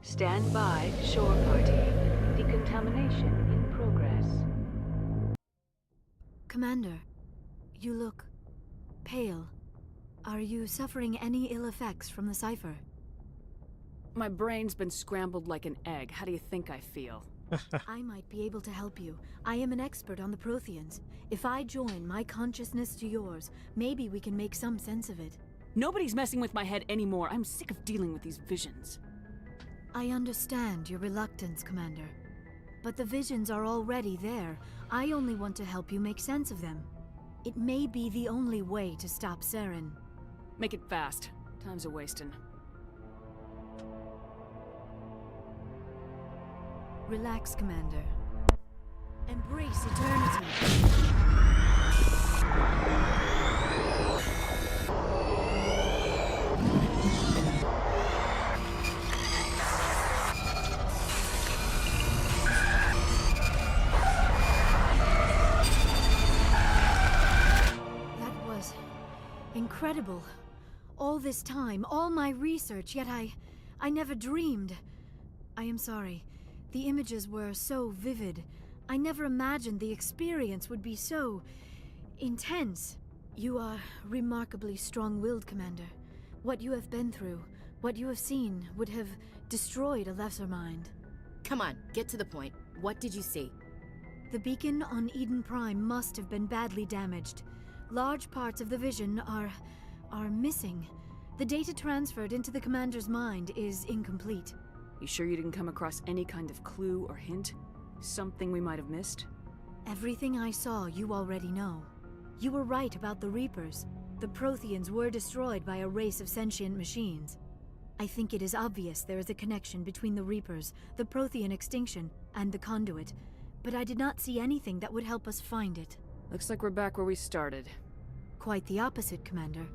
Stand by, shore party. Decontamination in progress. Commander, you look pale. Are you suffering any ill effects from the cipher? My brain's been scrambled like an egg. How do you think I feel? I might be able to help you. I am an expert on the Protheans. If I join my consciousness to yours, maybe we can make some sense of it. Nobody's messing with my head anymore. I'm sick of dealing with these visions. I understand your reluctance, Commander. But the visions are already there. I only want to help you make sense of them. It may be the only way to stop Saren. Make it fast. Time's a wasting. Relax, Commander. Embrace eternity. Incredible. All this time, all my research, yet I never dreamed. I am sorry. The images were so vivid. I never imagined the experience would be so intense. You are remarkably strong-willed, Commander. What you have been through, what you have seen, would have destroyed a lesser mind. Come on, get to the point. What did you see? The beacon on Eden Prime must have been badly damaged. Large parts of the vision are missing. The data transferred into the Commander's mind is incomplete. You sure you didn't come across any kind of clue or hint? Something we might have missed? Everything I saw, you already know. You were right about the Reapers. The Protheans were destroyed by a race of sentient machines. I think it is obvious there is a connection between the Reapers, the Prothean extinction, and the Conduit, but I did not see anything that would help us find it. Looks like we're back where we started. Quite the opposite, Commander.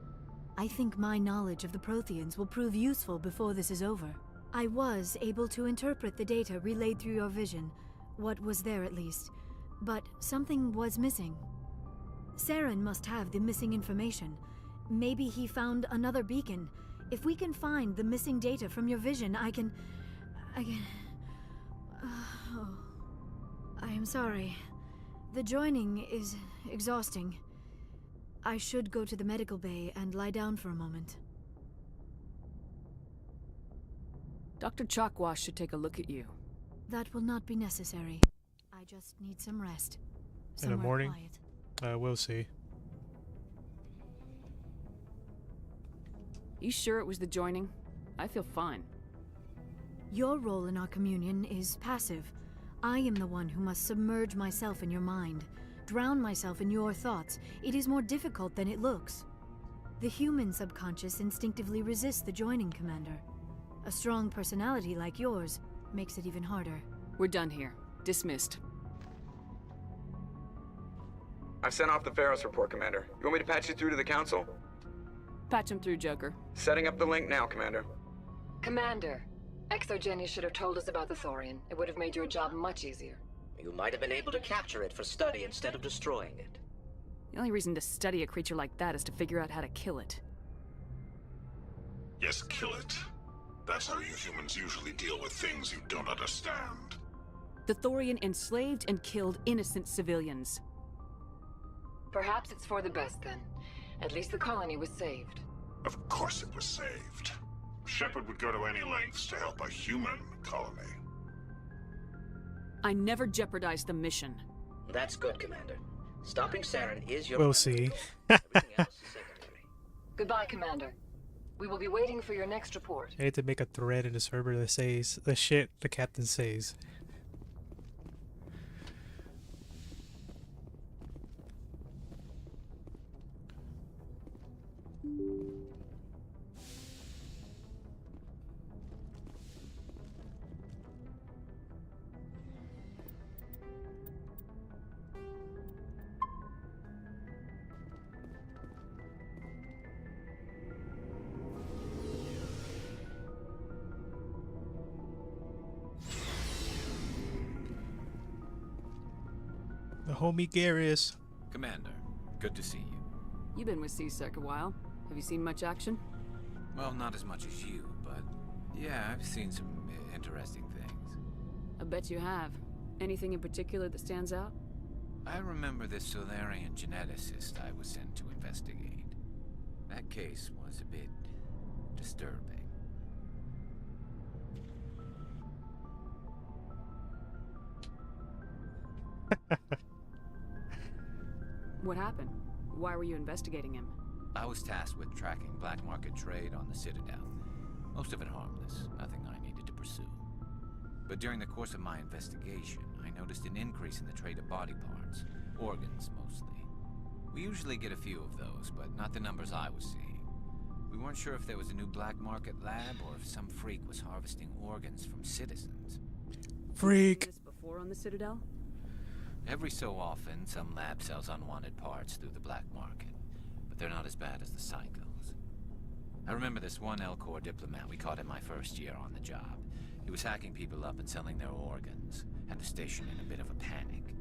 I think my knowledge of the Protheans will prove useful before this is over. I was able to interpret the data relayed through your vision, what was there at least, but something was missing. Saren must have the missing information. Maybe he found another beacon. If we can find the missing data from your vision, I can... Oh. I am sorry. The joining is exhausting. I should go to the medical bay and lie down for a moment. Dr. Chakwas should take a look at you. That will not be necessary. I just need some rest. In the morning? Quiet. We'll see. You sure it was the joining? I feel fine. Your role in our communion is passive. I am the one who must submerge myself in your mind, drown myself in your thoughts. It is more difficult than it looks. The human subconscious instinctively resists the joining, Commander. A strong personality like yours makes it even harder. We're done here. Dismissed. I've sent off the Pharos report, Commander. You want me to patch you through to the Council? Patch him through, Joker. Setting up the link now, Commander. Commander, ExoGeni should have told us about the Thorian. It would have made your job much easier. You might have been able to capture it for study instead of destroying it. The only reason to study a creature like that is to figure out how to kill it. Yes, kill it. That's how you humans usually deal with things you don't understand. The Thorian enslaved and killed innocent civilians. Perhaps it's for the best then. At least the colony was saved. Of course it was saved. Shepard would go to any lengths to help a human colony. I never jeopardized the mission. That's good, Commander. Stopping Saren is your... We'll see. Goodbye, Commander. We will be waiting for your next report. I need to make a thread in the server that says the shit the captain says. The homie Garrus. Commander, good to see you. You've been with C-Sec a while. Have you seen much action? Well, not as much as you, but yeah, I've seen some interesting things. I bet you have. Anything in particular that stands out? I remember this Solarian geneticist I was sent to investigate. That case was a bit disturbing. What happened? Why were you investigating him? I was tasked with tracking black market trade on the Citadel. Most of it harmless, nothing I needed to pursue. But during the course of my investigation, I noticed an increase in the trade of body parts, organs mostly. We usually get a few of those, but not the numbers I was seeing. We weren't sure if there was a new black market lab or if some freak was harvesting organs from citizens. Freak! This before on the Citadel? Every so often, some lab sells unwanted parts through the black market, but they're not as bad as the cycles. I remember this one Elcor diplomat we caught in my first year on the job. He was hacking people up and selling their organs, had the station in a bit of a panic.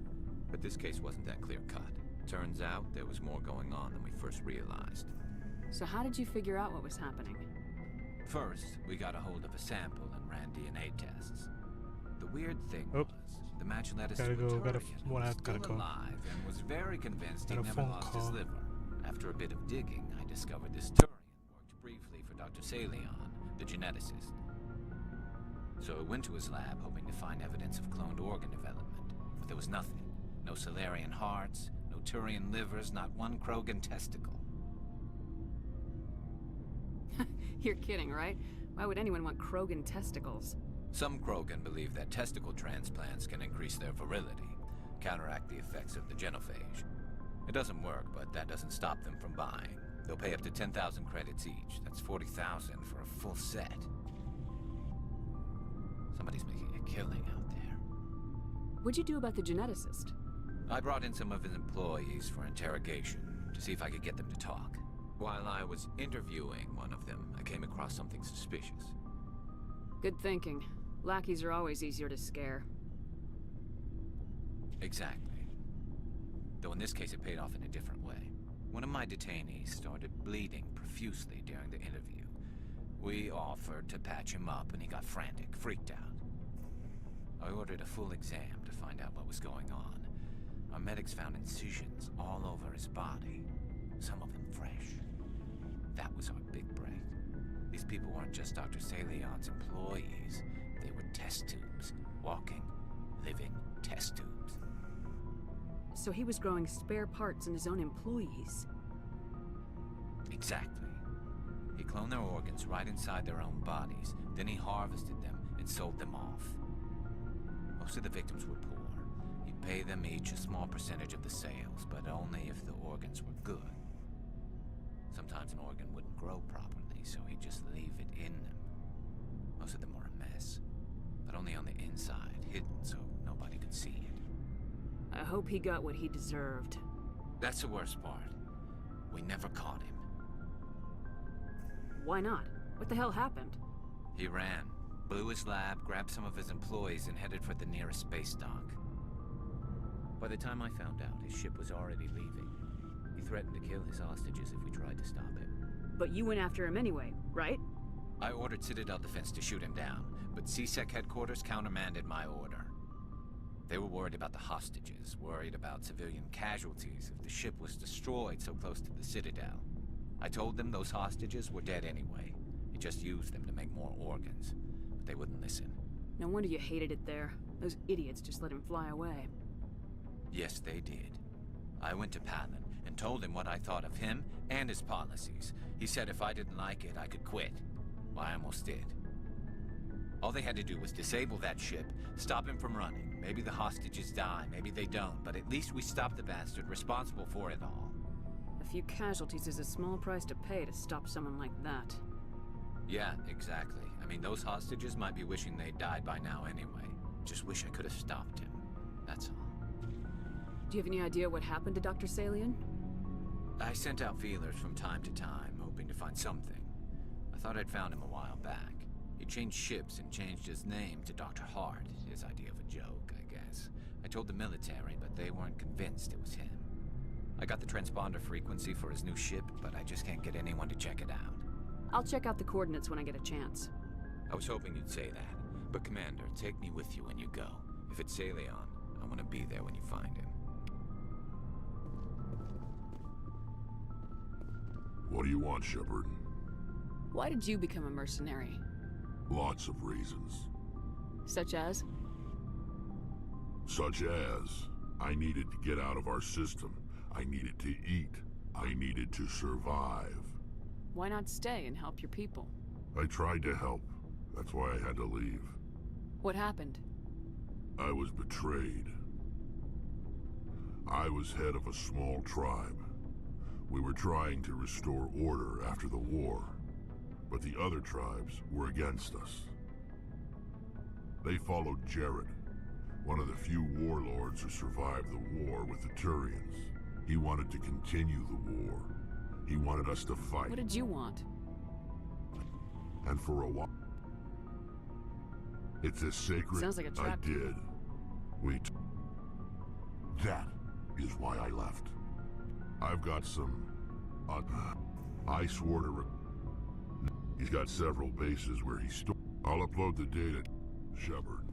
But this case wasn't that clear-cut. Turns out there was more going on than we first realized. So how did you figure out what was happening? First, we got a hold of a sample and ran DNA tests. The weird thing was, the Matuletus Gotta go, was gotta still go. alive and was very convinced he Got a never phone lost call. his liver After a bit of digging, I discovered this Turian worked briefly for Dr. Salion, the geneticist. So I went to his lab hoping to find evidence of cloned organ development, but there was nothing. No Salarian hearts, no Turian livers, not one Krogan testicle. You're kidding, right? Why would anyone want Krogan testicles? Some Krogan believe that testicle transplants can increase their virility, counteract the effects of the genophage. It doesn't work, but that doesn't stop them from buying. They'll pay up to 10,000 credits each. That's 40,000 for a full set. Somebody's making a killing out there. What'd you do about the geneticist? I brought in some of his employees for interrogation, to see if I could get them to talk. While I was interviewing one of them, I came across something suspicious. Good thinking. Lackeys are always easier to scare. Exactly. Though in this case it paid off in a different way. One of my detainees started bleeding profusely during the interview. We offered to patch him up and he got frantic, freaked out. I ordered a full exam to find out what was going on. Our medics found incisions all over his body, some of them fresh. That was our big break. These people weren't just Dr. Salion's employees. They were test tubes. Walking, living test tubes. So he was growing spare parts in his own employees. Exactly. He cloned their organs right inside their own bodies. Then he harvested them and sold them off. Most of the victims were poor. He'd pay them each a small percentage of the sales, but only if the organs were good. Sometimes an organ wouldn't grow properly, so he'd just leave it in them. Most of them were a mess, but only on the inside, hidden so nobody could see it. I hope he got what he deserved. That's the worst part. We never caught him. Why not? What the hell happened? He ran, blew his lab, grabbed some of his employees, and headed for the nearest space dock. By the time I found out, his ship was already leaving. He threatened to kill his hostages if we tried to stop him. But you went after him anyway, right? I ordered Citadel Defense to shoot him down, but CSEC headquarters countermanded my order. They were worried about the hostages, worried about civilian casualties if the ship was destroyed so close to the Citadel. I told them those hostages were dead anyway. He just used them to make more organs, but they wouldn't listen. No wonder you hated it there. Those idiots just let him fly away. Yes, they did. I went to Palin and told him what I thought of him and his policies. He said if I didn't like it, I could quit. Well, I almost did. All they had to do was disable that ship, stop him from running. Maybe the hostages die, maybe they don't, but at least we stopped the bastard responsible for it all. A few casualties is a small price to pay to stop someone like that. Yeah, exactly. I mean, those hostages might be wishing they'd died by now anyway. Just wish I could have stopped him. That's all. Do you have any idea what happened to Dr. Salion? I sent out feelers from time to time, hoping to find something. I thought I'd found him a while back. He changed ships and changed his name to Dr. Hart, his idea of a joke, I guess. I told the military, but they weren't convinced it was him. I got the transponder frequency for his new ship, but I just can't get anyone to check it out. I'll check out the coordinates when I get a chance. I was hoping you'd say that. But Commander, take me with you when you go. If it's Salion, I want to be there when you find him. What do you want, Shepard? Why did you become a mercenary? Lots of reasons. Such as? Such as, I needed to get out of our system. I needed to eat. I needed to survive. Why not stay and help your people? I tried to help. That's why I had to leave. What happened? I was betrayed. I was head of a small tribe. We were trying to restore order after the war, but the other tribes were against us. They followed Jared, one of the few warlords who survived the war with the Turians. He wanted to continue the war. He wanted us to fight. What did you want? And for a while... It's a sacred... Sounds like a trap. I did. That is why I left. I've got some... I swore to... He's got several bases where he stored... I'll upload the data, Shepard.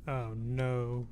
Oh no.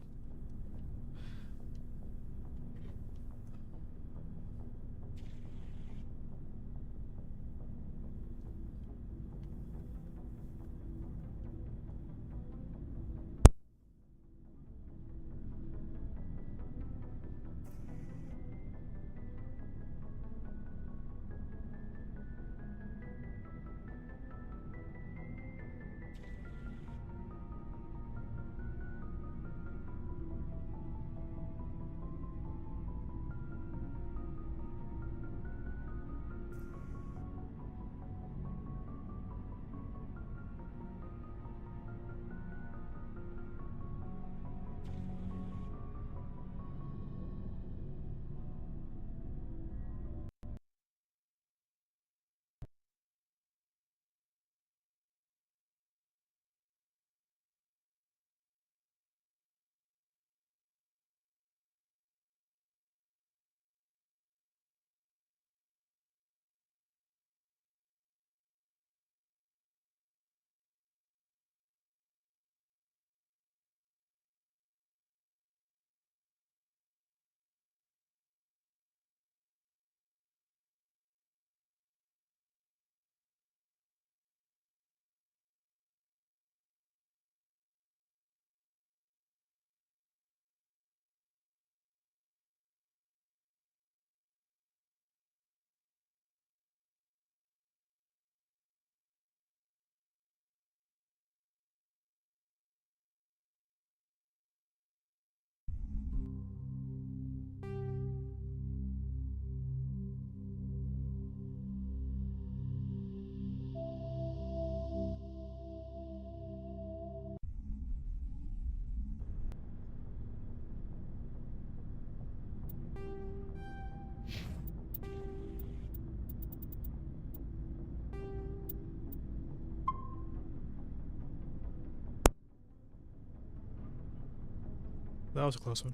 That was a close one.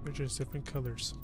They're just different colors.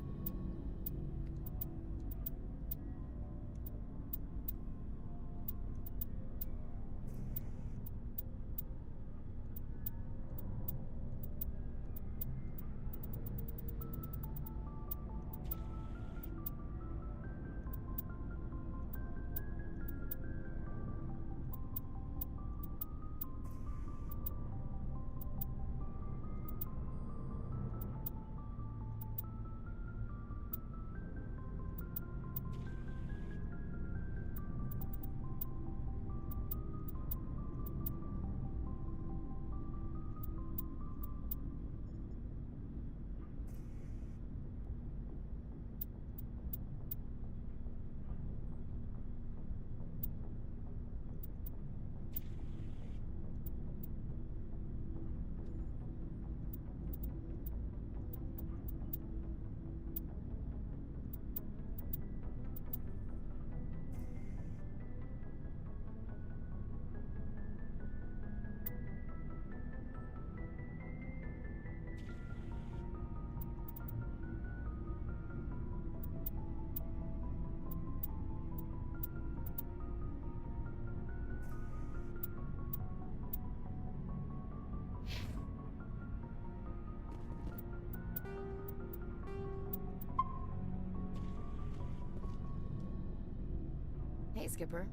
Hey, Skipper.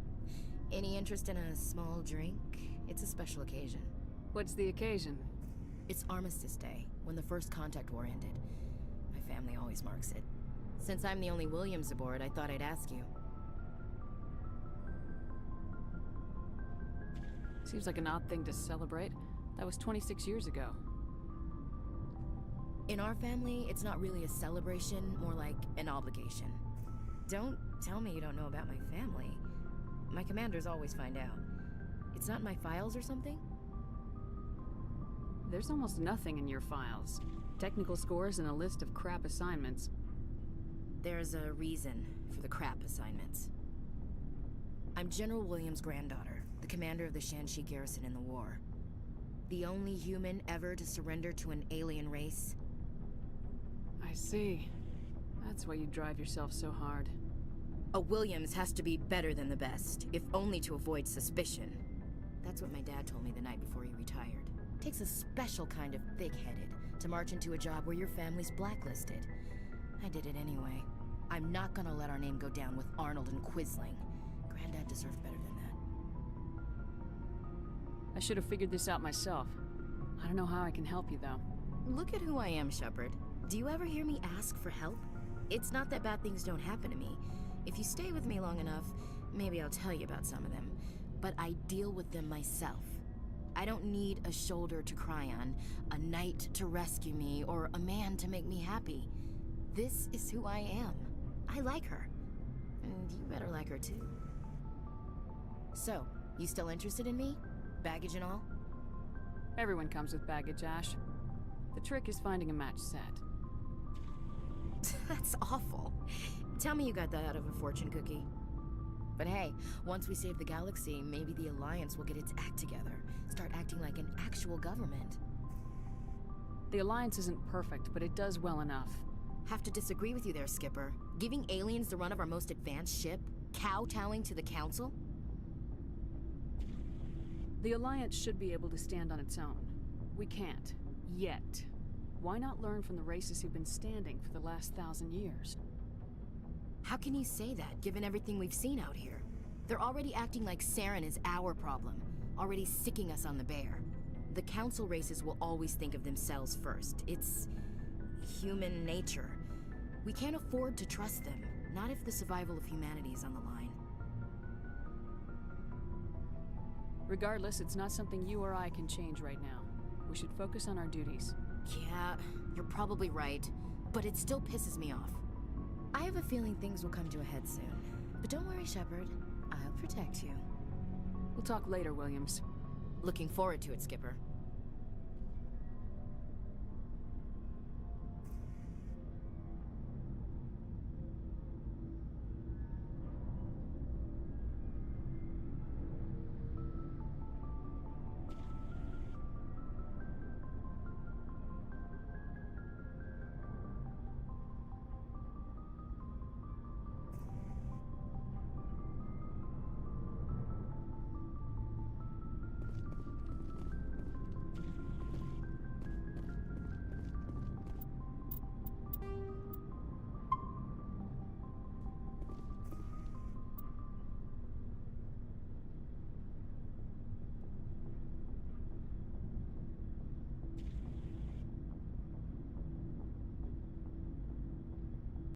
Any interest in a small drink? It's a special occasion. What's the occasion? It's Armistice Day, when the first contact war ended. My family always marks it. Since I'm the only Williams aboard, I thought I'd ask you. Seems like an odd thing to celebrate. That was 26 years ago. In our family, it's not really a celebration, more like an obligation. Don't tell me you don't know about my family. My commanders always find out. It's not in my files or something? There's almost nothing in your files. Technical scores and a list of crap assignments. There's a reason for the crap assignments. I'm General Williams' granddaughter, the commander of the Shanxi garrison in the war. The only human ever to surrender to an alien race. I see. That's why you drive yourself so hard. A Williams has to be better than the best, if only to avoid suspicion. That's what my dad told me the night before he retired. Takes a special kind of thick-headed to march into a job where your family's blacklisted. I did it anyway. I'm not gonna let our name go down with Arnold and Quisling. Granddad deserved better than that. I should have figured this out myself. I don't know how I can help you, though. Look at who I am, Shepard. Do you ever hear me ask for help? It's not that bad things don't happen to me. If you stay with me long enough, maybe I'll tell you about some of them. But I deal with them myself. I don't need a shoulder to cry on, a knight to rescue me, or a man to make me happy. This is who I am. I like her. And you better like her too. So, you still interested in me? Baggage and all? Everyone comes with baggage, Ash. The trick is finding a match set. That's awful. Tell me you got that out of a fortune cookie. But hey, once we save the galaxy, maybe the Alliance will get its act together. Start acting like an actual government. The Alliance isn't perfect, but it does well enough. Have to disagree with you there, Skipper. Giving aliens the run of our most advanced ship? Kowtowing to the Council? The Alliance should be able to stand on its own. We can't. Yet. Why not learn from the races who've been standing for the last 1,000 years? How can you say that, given everything we've seen out here? They're already acting like Saren is our problem, already sicking us on the bear. The Council races will always think of themselves first. It's human nature. We can't afford to trust them, not if the survival of humanity is on the line. Regardless, it's not something you or I can change right now. We should focus on our duties. Yeah, you're probably right, but it still pisses me off. I have a feeling things will come to a head soon. But don't worry, Shepard. I'll protect you. We'll talk later, Williams. Looking forward to it, Skipper.